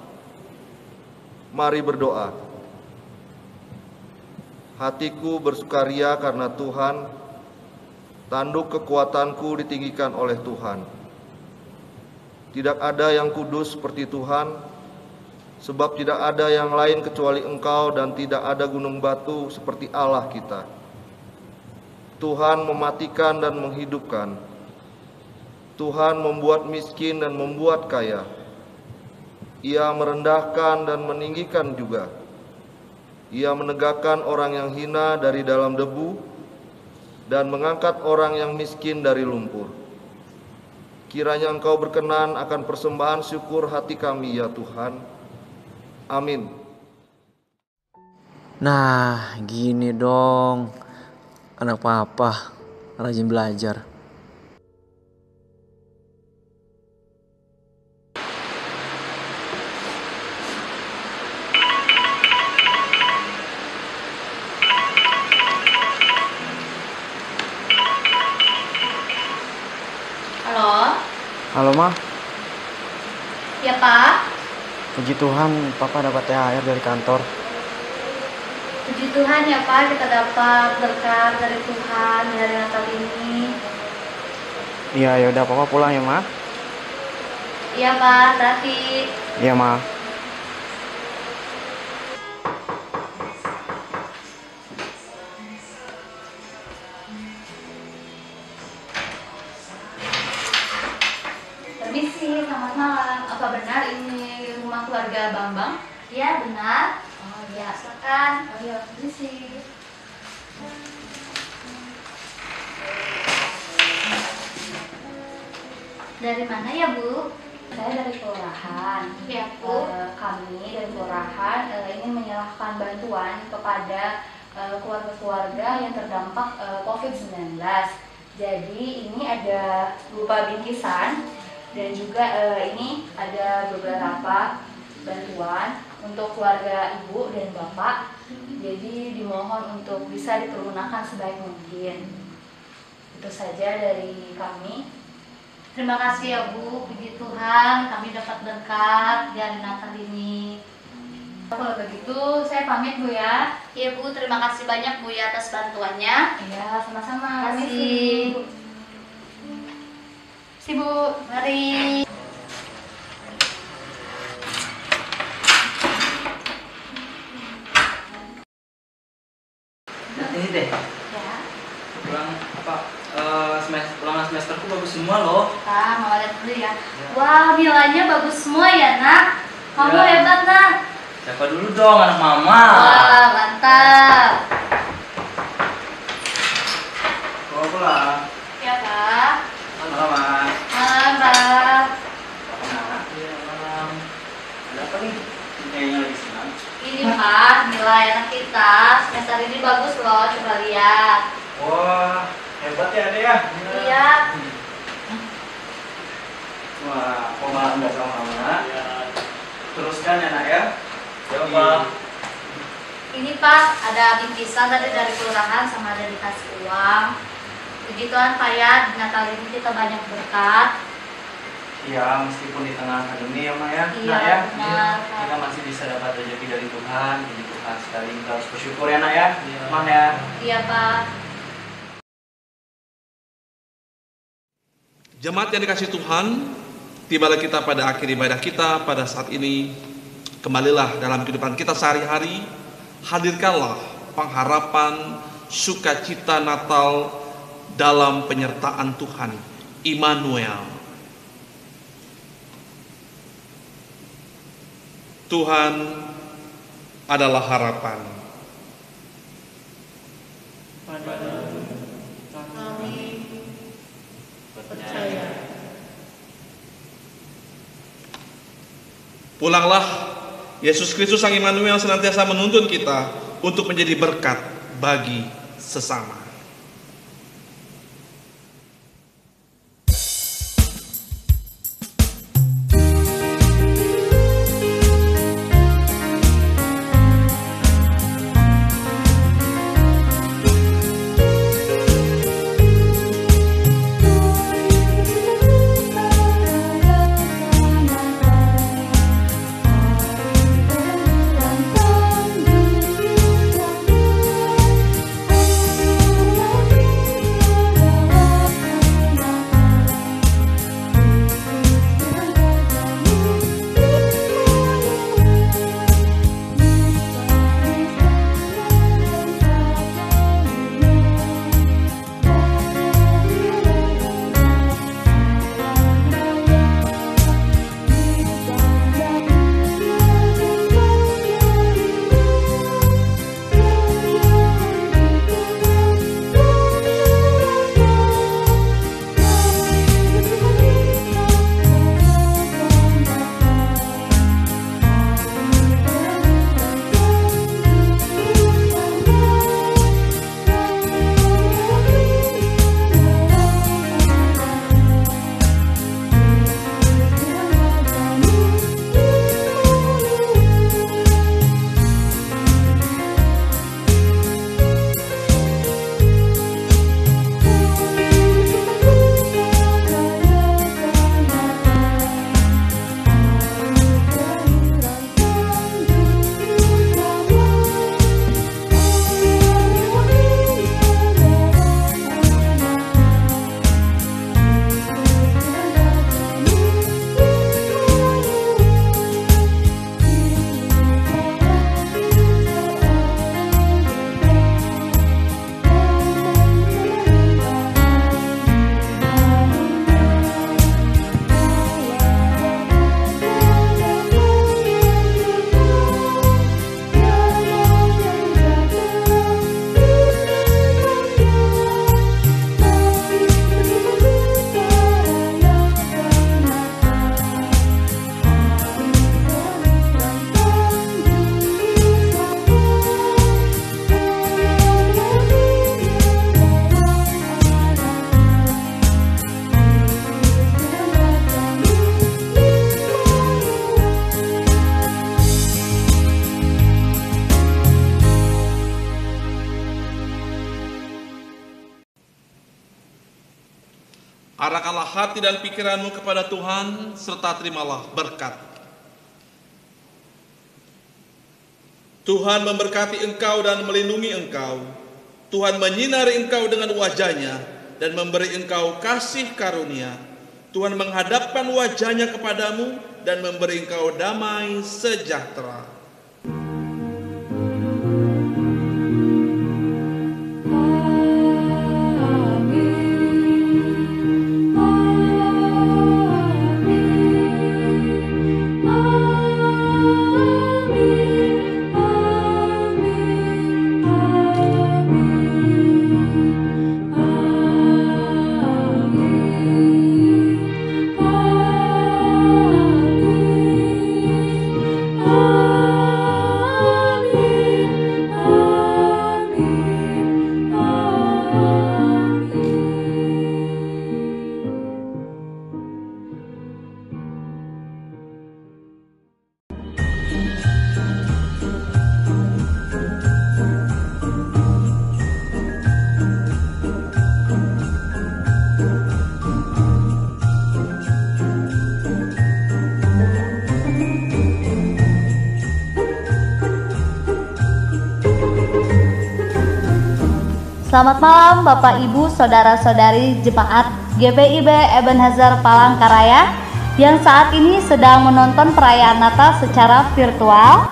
Mari berdoa. Hatiku bersukaria karena Tuhan, tanduk kekuatanku ditinggikan oleh Tuhan. Tidak ada yang kudus seperti Tuhan, sebab tidak ada yang lain kecuali Engkau dan tidak ada gunung batu seperti Allah kita. Tuhan mematikan dan menghidupkan. Tuhan membuat miskin dan membuat kaya. Ia merendahkan dan meninggikan juga. Ia menegakkan orang yang hina dari dalam debu dan mengangkat orang yang miskin dari lumpur. Kiranya Engkau berkenan akan persembahan syukur hati kami ya Tuhan. Amin. Nah, gini dong. Anak papa rajin belajar. Halo? Halo, Ma. Ya, Pak? Puji Tuhan, Papa dapat THR dari kantor. Puji Tuhan ya Pak, kita dapat berkat dari Tuhan di hari Natal ini. Iya, yaudah Papa pulang ya, Ma. Iya Pak, hati-hati. Iya, Ma. Permisi, selamat malam. Apa benar ini rumah keluarga Bambang? Iya, benar. Oh iya, silakan. Oh iya, permisi. Dari mana ya, Bu? Saya dari kelurahan. Ya, Bu. Kami dari kelurahan ingin menyerahkan bantuan kepada keluarga-keluarga yang terdampak COVID-19. Jadi ini ada berupa bingkisan dan juga ini ada beberapa bantuan untuk keluarga ibu dan bapak. Jadi dimohon untuk bisa dipergunakan sebaik mungkin. Itu saja dari kami. Terima kasih ya Bu, puji Tuhan kami dapat berkat di hari Natal ini. Kalau begitu saya pamit Bu ya. Iya Bu, terima kasih banyak Bu ya atas bantuannya. Iya, sama-sama. Terima kasih. Si Bu, Mari. Nah, ini deh. Ulangan semesterku bagus semua loh. Pak, Mama lihat dulu ya. Wah, nilainya bagus semua ya nak. Kamu hebat nak. Siapa dulu dong, anak mama. Wah, mantap. Bawa pulang. Ya Pak. Malam, Mas. Malam Pak. Malam. Ada apa nih? Kayaknya lagi senang. Ini Pak, nilai anak kita semester ini bagus loh, coba lihat. Wah, hebat ya Ade ya. Iya. Wah, kok malah nggak sama mama? Teruskan ya nak ya. Ya Pak. Ini Pak, ada bingkisan tadi dari kelurahan sama ada dikasih uang. Begituan Pak ya, di Natal ini kita banyak berkat. Iya, meskipun di tengah pandemi ya Mak ya. Iya, Nak ya. benar. Kita masih bisa dapat rezeki dari Tuhan. Jadi Tuhan sekali kita harus bersyukur ya nak ya. Mak ya. Iya Pak. Jemaat yang dikasih Tuhan, tibalah kita pada akhir ibadah kita pada saat ini. Kembalilah dalam kehidupan kita sehari-hari. Hadirkanlah pengharapan, sukacita Natal dalam penyertaan Tuhan, Immanuel. Tuhan adalah harapan. Kami percaya. Pulanglah, Yesus Kristus Sang Immanuel senantiasa menuntun kita untuk menjadi berkat bagi sesama. Arahkanlah hati dan pikiranmu kepada Tuhan, serta terimalah berkat. Tuhan memberkati engkau dan melindungi engkau. Tuhan menyinari engkau dengan wajah-Nya dan memberi engkau kasih karunia. Tuhan menghadapkan wajah-Nya kepadamu dan memberi engkau damai sejahtera. Selamat malam Bapak Ibu Saudara-saudari Jemaat GPIB Ebenezer Palangkaraya yang saat ini sedang menonton perayaan Natal secara virtual.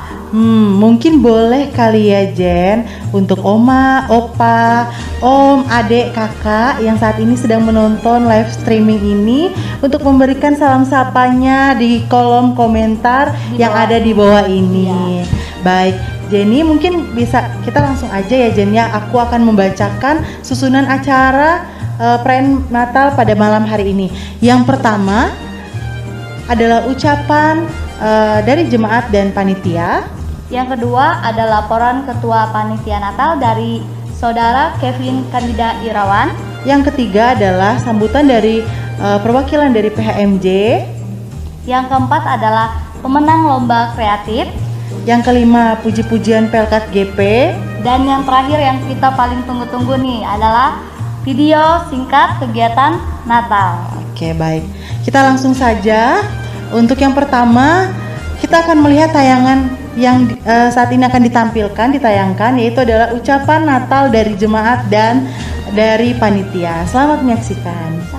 Mungkin boleh kali ya Jen, untuk Oma, Opa, Om, Adek, Kakak yang saat ini sedang menonton live streaming ini untuk memberikan salam sapanya di kolom komentar yang ada di bawah ini. Baik, Jenny mungkin bisa kita langsung aja ya Jen ya. Aku akan membacakan susunan acara perayaan Natal pada malam hari ini. Yang pertama adalah ucapan dari jemaat dan panitia. Yang kedua ada laporan Ketua Panitia Natal dari Saudara Kevin Kandida Irawan. Yang ketiga adalah sambutan dari perwakilan dari PHMJ. Yang keempat adalah pemenang lomba kreatif. Yang kelima puji-pujian Pelkat GP. Dan yang terakhir yang kita paling tunggu-tunggu nih adalah video singkat kegiatan Natal. Oke, baik. Kita langsung saja. Untuk yang pertama, kita akan melihat tayangan yang saat ini akan ditayangkan, yaitu adalah ucapan Natal dari jemaat dan dari panitia. Selamat menyaksikan.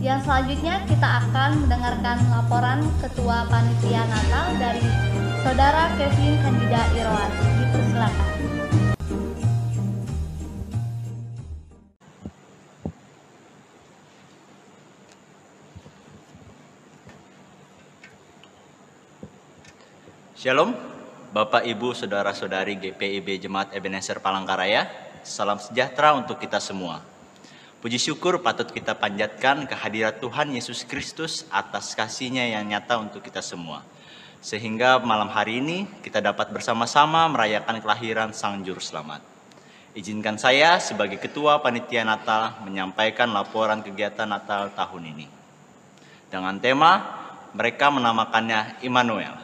Yang selanjutnya kita akan mendengarkan laporan Ketua Panitia Natal dari Saudara Kevin Kandida Irawan. Dipersilakan. Shalom, Bapak Ibu Saudara-saudari GPIB Jemaat Ebenezer Palangkaraya. Salam sejahtera untuk kita semua. Puji syukur patut kita panjatkan kehadirat Tuhan Yesus Kristus atas kasih-Nya yang nyata untuk kita semua. Sehingga malam hari ini kita dapat bersama-sama merayakan kelahiran Sang Juru Selamat. Izinkan saya sebagai Ketua Panitia Natal menyampaikan laporan kegiatan Natal tahun ini. Dengan tema, mereka menamakannya Immanuel,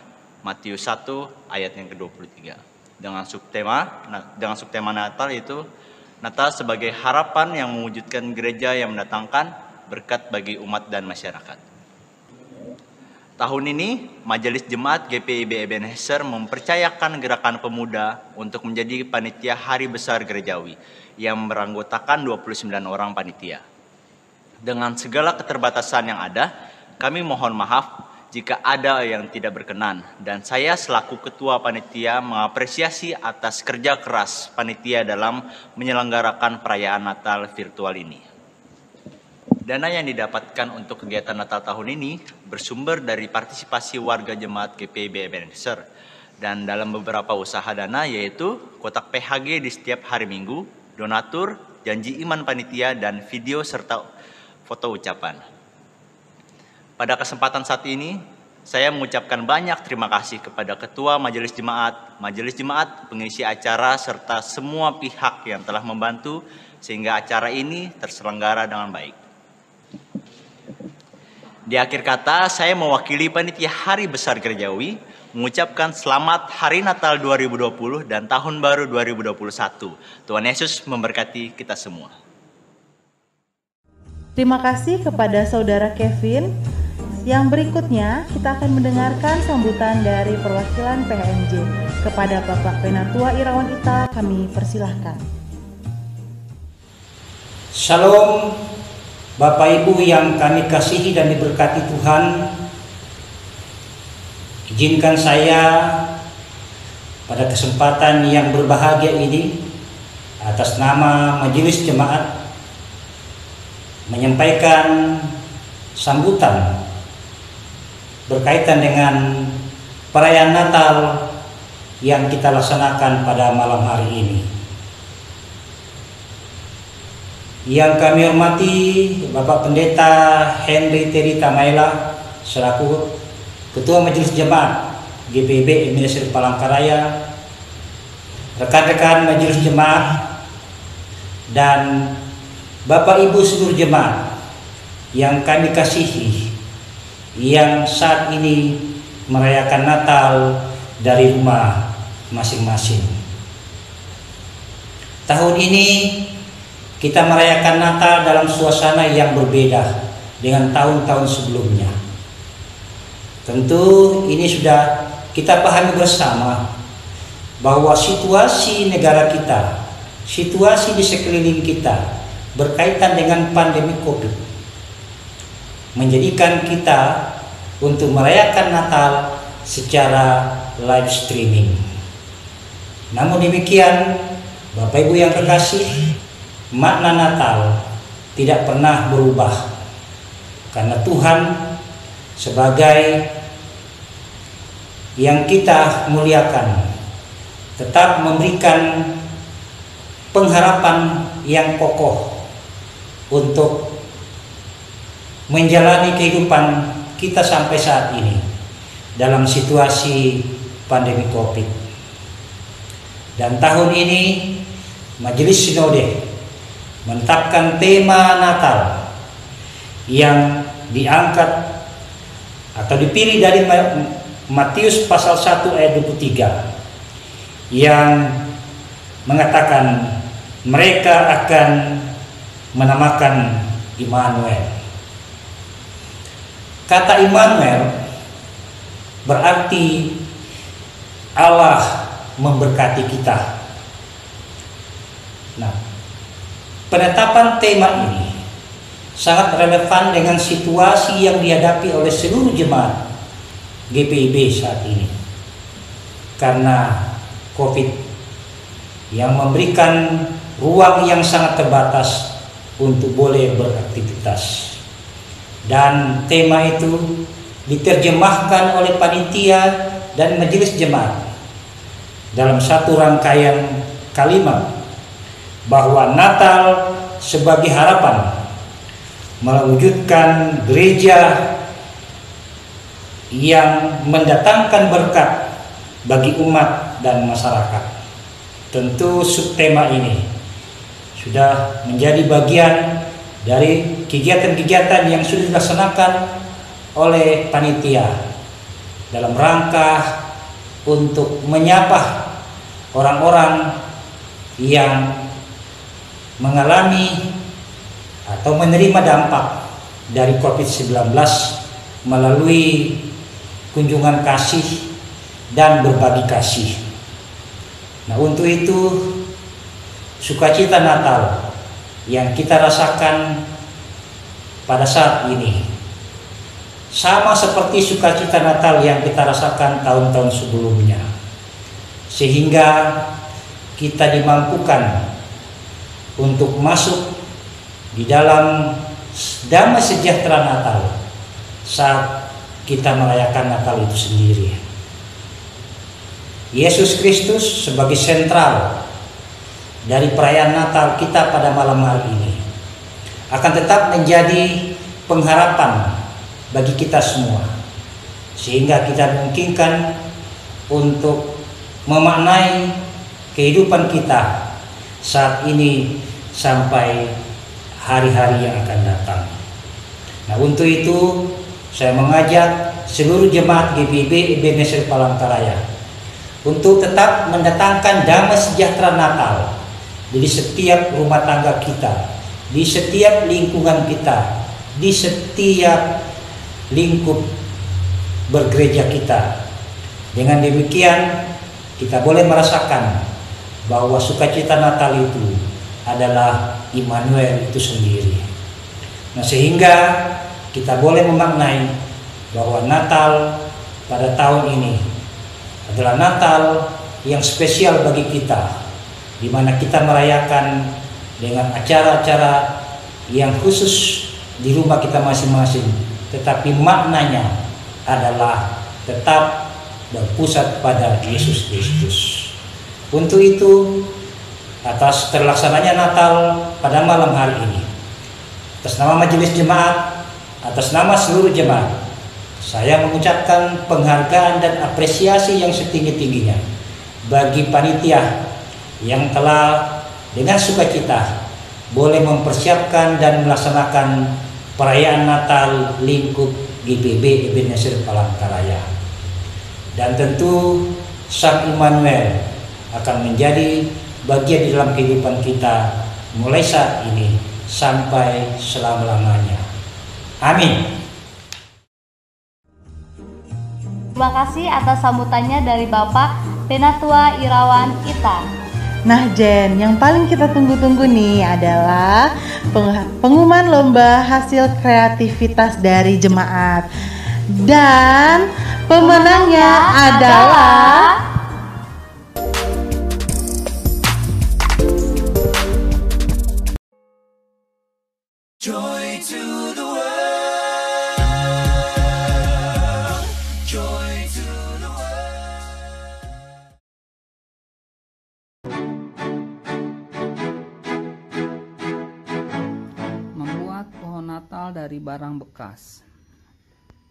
Matius 1 ayat yang ke-23. Dengan subtema Natal itu Natal sebagai harapan yang mewujudkan gereja yang mendatangkan berkat bagi umat dan masyarakat. Tahun ini, Majelis Jemaat GPIB Ebenezer mempercayakan gerakan pemuda untuk menjadi panitia Hari Besar Gerejawi yang beranggotakan 29 orang panitia. Dengan segala keterbatasan yang ada, kami mohon maaf jika ada yang tidak berkenan, dan saya selaku Ketua Panitia mengapresiasi atas kerja keras panitia dalam menyelenggarakan perayaan Natal virtual ini. Dana yang didapatkan untuk kegiatan Natal tahun ini bersumber dari partisipasi warga jemaat GPIB Ebenezer, dan dalam beberapa usaha dana yaitu kotak PHG di setiap hari Minggu, donatur, janji iman panitia, dan video serta foto ucapan. Pada kesempatan saat ini, saya mengucapkan banyak terima kasih kepada Ketua Majelis Jemaat, pengisi acara, serta semua pihak yang telah membantu sehingga acara ini terselenggara dengan baik. Di akhir kata, saya mewakili Panitia Hari Besar Gerejawi mengucapkan selamat Hari Natal 2020 dan Tahun Baru 2021. Tuhan Yesus memberkati kita semua. Terima kasih kepada Saudara Kevin. Yang berikutnya kita akan mendengarkan sambutan dari perwakilan PHMJ. Kepada Bapak Penatua Irawan Ita kami persilahkan. Shalom Bapak Ibu yang kami kasihi dan diberkati Tuhan. Izinkan saya pada kesempatan yang berbahagia ini atas nama Majelis Jemaat menyampaikan sambutan berkaitan dengan perayaan Natal yang kita laksanakan pada malam hari ini. Yang kami hormati Bapak Pendeta Henry Teri Tamaela selaku Ketua Majelis Jemaat GPIB Ebenezer Palangkaraya, rekan-rekan Majelis Jemaat, dan Bapak Ibu seluruh jemaat yang kami kasihi, yang saat ini merayakan Natal dari rumah masing-masing. Tahun ini kita merayakan Natal dalam suasana yang berbeda dengan tahun-tahun sebelumnya. Tentu ini sudah kita pahami bersama bahwa situasi negara kita, situasi di sekeliling kita berkaitan dengan pandemi COVID menjadikan kita untuk merayakan Natal secara live streaming. Namun demikian, Bapak Ibu yang terkasih, makna Natal tidak pernah berubah karena Tuhan sebagai yang kita muliakan tetap memberikan pengharapan yang kokoh untuk menjalani kehidupan kita sampai saat ini dalam situasi pandemi COVID. Dan tahun ini Majelis Sinode menetapkan tema Natal yang diangkat atau dipilih dari Matius pasal 1 ayat 23 yang mengatakan mereka akan menamakan Immanuel. Kata Immanuel berarti Allah memberkati kita. Nah, penetapan tema ini sangat relevan dengan situasi yang dihadapi oleh seluruh jemaat GPIB saat ini. Karena COVID yang memberikan ruang yang sangat terbatas untuk boleh beraktivitas. Dan tema itu diterjemahkan oleh panitia dan majelis jemaat dalam satu rangkaian kalimat bahwa Natal sebagai harapan mewujudkan gereja yang mendatangkan berkat bagi umat dan masyarakat. Tentu subtema ini sudah menjadi bagian dari kegiatan-kegiatan yang sudah dilaksanakan oleh panitia dalam rangka untuk menyapa orang-orang yang mengalami atau menerima dampak dari COVID-19 melalui kunjungan kasih dan berbagi kasih. Nah, untuk itu sukacita Natal yang kita rasakan pada saat ini sama seperti sukacita Natal yang kita rasakan tahun-tahun sebelumnya, sehingga kita dimampukan untuk masuk di dalam damai sejahtera Natal saat kita merayakan Natal itu sendiri. Yesus Kristus sebagai sentral dari perayaan Natal kita pada malam hari ini akan tetap menjadi pengharapan bagi kita semua, sehingga kita memungkinkan untuk memaknai kehidupan kita saat ini sampai hari-hari yang akan datang. Nah, untuk itu saya mengajak seluruh jemaat GPIB Ebenezer Palangkaraya untuk tetap mendatangkan damai sejahtera Natal di setiap rumah tangga kita, di setiap lingkungan kita, di setiap lingkup bergereja kita. Dengan demikian kita boleh merasakan bahwa sukacita Natal itu adalah Immanuel itu sendiri. Nah, sehingga kita boleh memaknai bahwa Natal pada tahun ini adalah Natal yang spesial bagi kita, di mana kita merayakan dengan acara-acara yang khusus di rumah kita masing-masing, tetapi maknanya adalah tetap berpusat pada Yesus Kristus. Untuk itu, atas terlaksananya Natal pada malam hari ini, atas nama Majelis Jemaat, atas nama seluruh jemaat, saya mengucapkan penghargaan dan apresiasi yang setinggi-tingginya bagi panitia yang telah dengan sukacita boleh mempersiapkan dan melaksanakan perayaan Natal lingkup GPIB Ebenezer Palangkaraya. Dan tentu Sang Immanuel akan menjadi bagian di dalam kehidupan kita mulai saat ini sampai selama-lamanya. Amin. Terima kasih atas sambutannya dari Bapak Penatua Irawan Ita. Nah Jen, yang paling kita tunggu-tunggu nih adalah pengumuman lomba hasil kreativitas dari jemaat. Dan pemenangnya adalah Joy to the world. Joy to the Membuat pohon Natal dari barang bekas.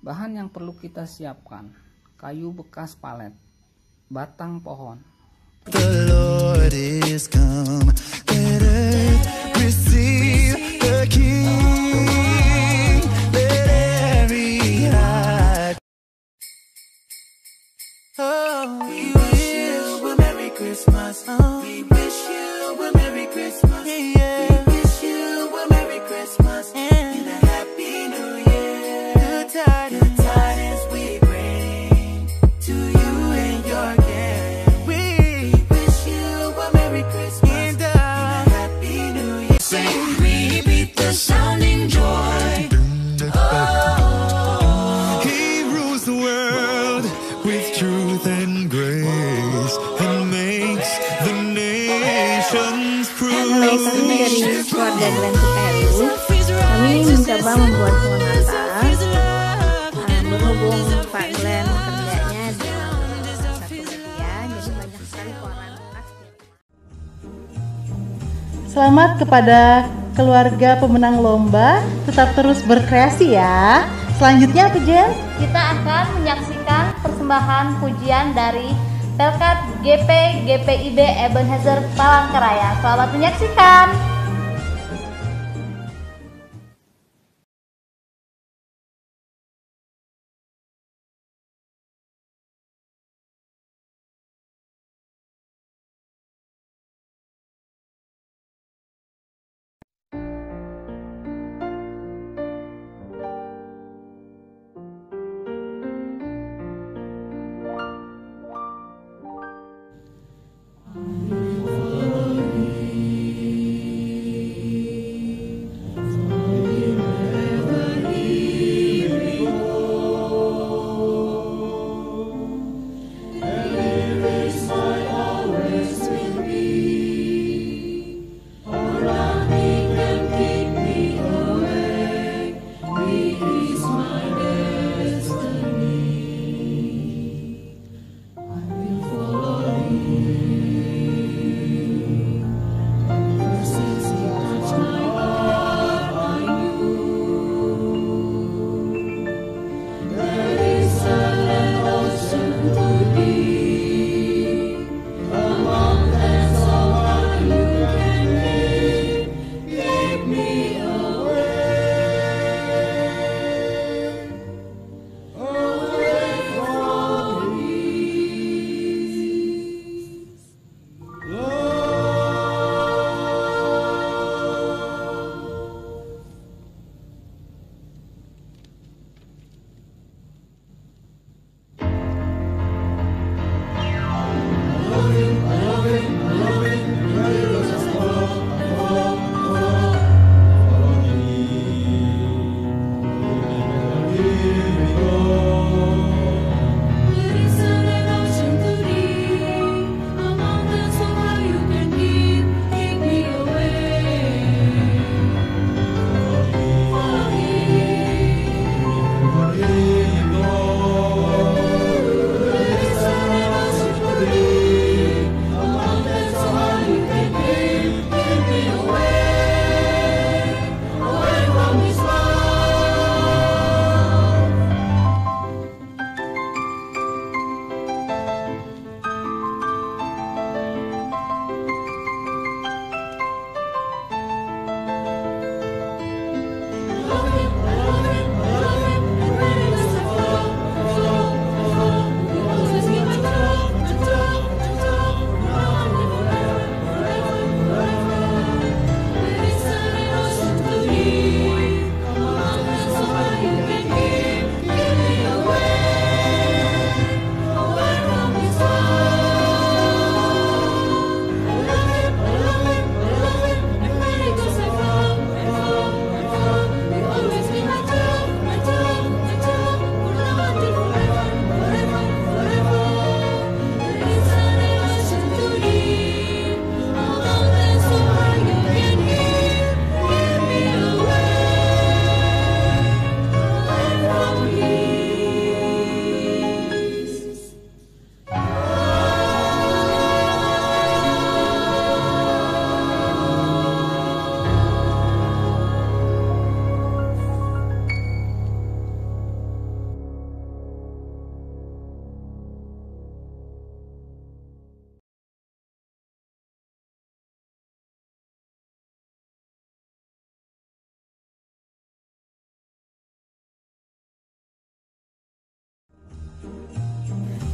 Bahan yang perlu kita siapkan: kayu bekas palet, batang pohon. The Lord is come. Let earth receive the King. Let every heart. Oh, we wish you a Merry Christmas. We wish you a Merry Christmas. Yeah. We wish you a Merry Christmas and a Happy New Year. Good tidings we bring to you and your gang. We wish you a Merry Christmas and a Happy New Year. Sing, we beat the sounding joy. Oh, He rules the world with truth and grace and makes the nations prove. Kami dari keluarga Glenn Ciperu, kami mencoba membuat pohon Natal. Berhubung Pak Glenn kerjanya di satu media, jadi banyak sekali pohon bekas. Selamat kepada keluarga pemenang lomba, tetap terus berkreasi ya. Selanjutnya apa Jen? Kita akan menyaksikan persembahan pujian dari Pelkat GPIB Ebenezer Palangkaraya. Selamat menyaksikan.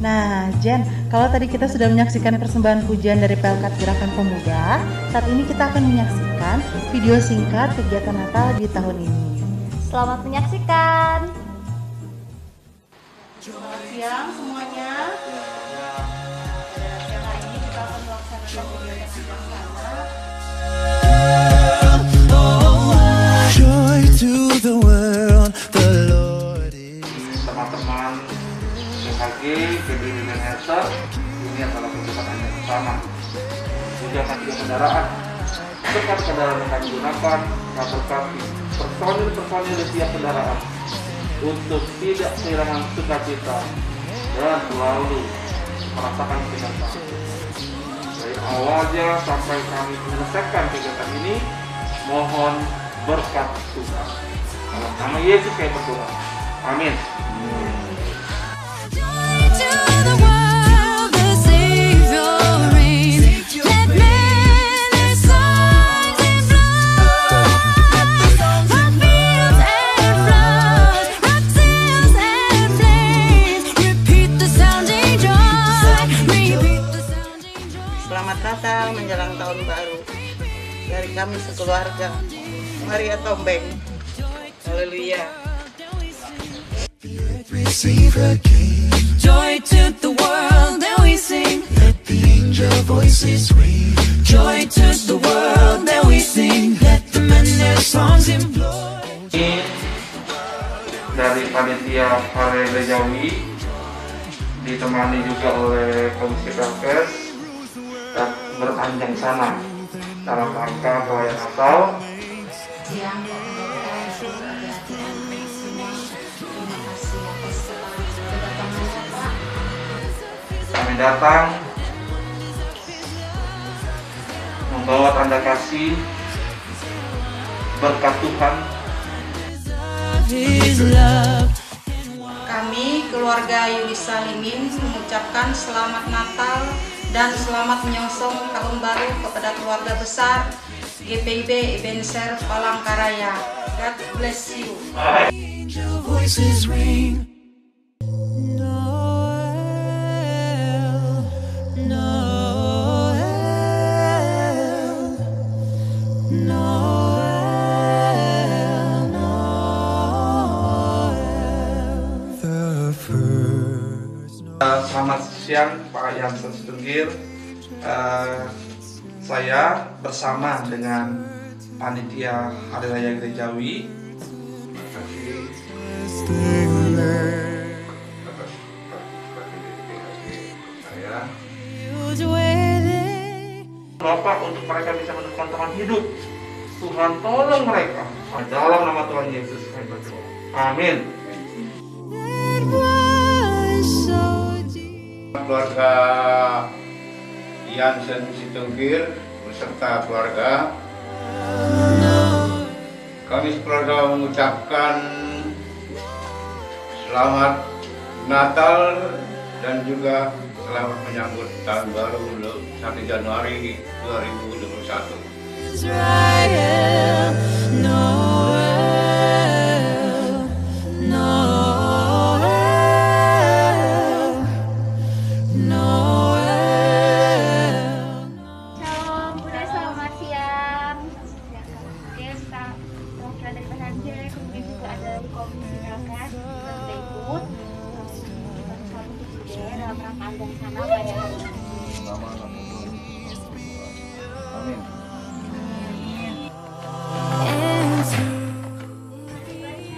Nah, Jen, kalau tadi kita sudah menyaksikan persembahan pujian dari Pelkat Gerakan Pemuda, saat ini kita akan menyaksikan video singkat kegiatan Natal di tahun ini. Selamat menyaksikan. Selamat siang semuanya. Siang hari ini kita akan melaksanakan kegiatan bersama. Joy to the world, the Lord is. Teman-teman GKG, GBI Ebenezer, ini adalah kegiatan yang bersama. Kegiatan kendaraan, berkat kendaraan yang kami gunakan, berkati personil di tiap kendaraan untuk tidak kehilangan sukacita dan selalu merasakan kenyamanan. Dari awalnya sampai kami menyelesaikan kegiatan ini, mohon berkat Tuhan. Dalam nama Yesus saya berdoa. Amin. Selamat Natal menjelang tahun baru dari kami sekeluarga. Maria Tombeng. Haleluya. Joy to the world that we sing. Let the angel voices ring. Joy to the world that we sing. Let the men their songs implore. Dari panitia Hari Rejawi ditemani juga oleh Komisi Pelkes dan berpanjang sana dalam rangka perayaan Natal. Siang, hati-hati semua. Terima kasih atas kedatangannya, Pak. Kami datang membawa tanda kasih berkat Tuhan. Kami keluarga Yuli Salimin mengucapkan selamat Natal dan selamat menyongsong tahun baru kepada keluarga besar GPIB Ebenezer Palangkaraya. God bless you. Angel voices ring. Selamat siang Pak Yansen Situnggir. Saya bersama dengan panitia Hari Raya Gerejawi. Terima kasih. Bapak untuk mereka bisa menemukan Tuhan hidup. Tuhan tolong mereka. Dalam nama Tuhan Yesus kami berdoa. Amin. Keluarga Yansen Situnggir beserta keluarga, kami sekeluarga mengucapkan selamat Natal dan juga selamat menyambut tahun baru 1 Januari 2021.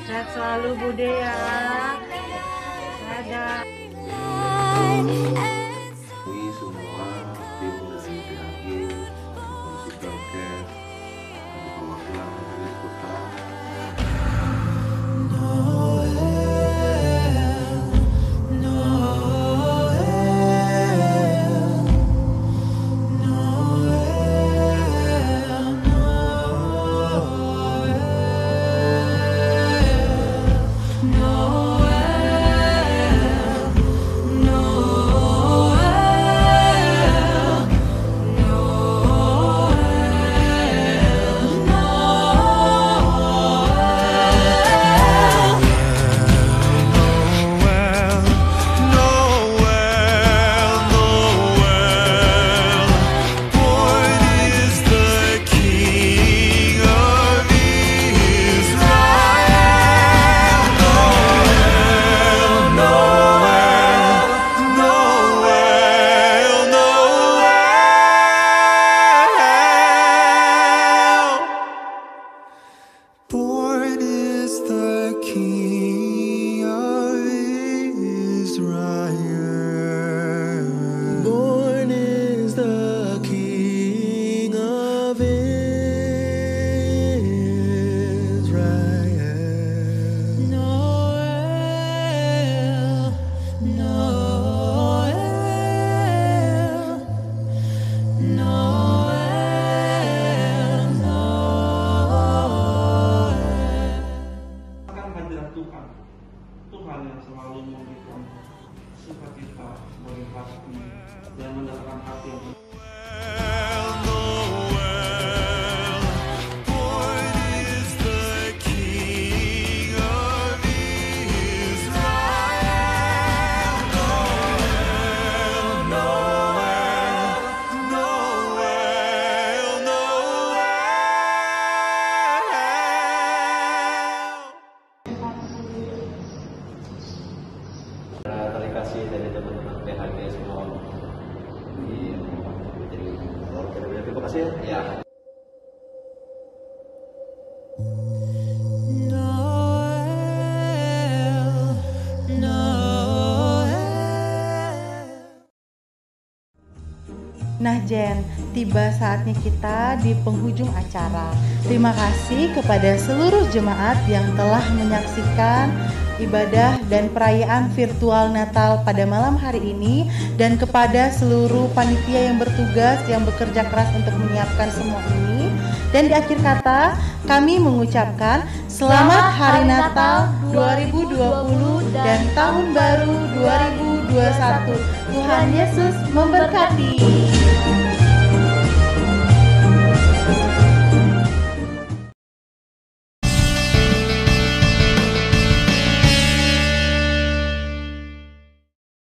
Sehat selalu Bude ya. Dadah. Kami semua tim dari PHG, Komisi Pelkes, ada perwakilan dari kota. No. sukacita melihat ini dan mendapatkan hati yang terima kasih dari teman-teman PHG semua. Terima kasih ya. Nah Jen, tiba saatnya kita di penghujung acara. Terima kasih kepada seluruh jemaat yang telah menyaksikan ibadah dan perayaan virtual Natal pada malam hari ini, dan kepada seluruh panitia yang bertugas yang bekerja keras untuk menyiapkan semua ini. Dan di akhir kata, kami mengucapkan Selamat Hari Natal 2020 dan Tahun Baru 2021. Tuhan Yesus memberkati.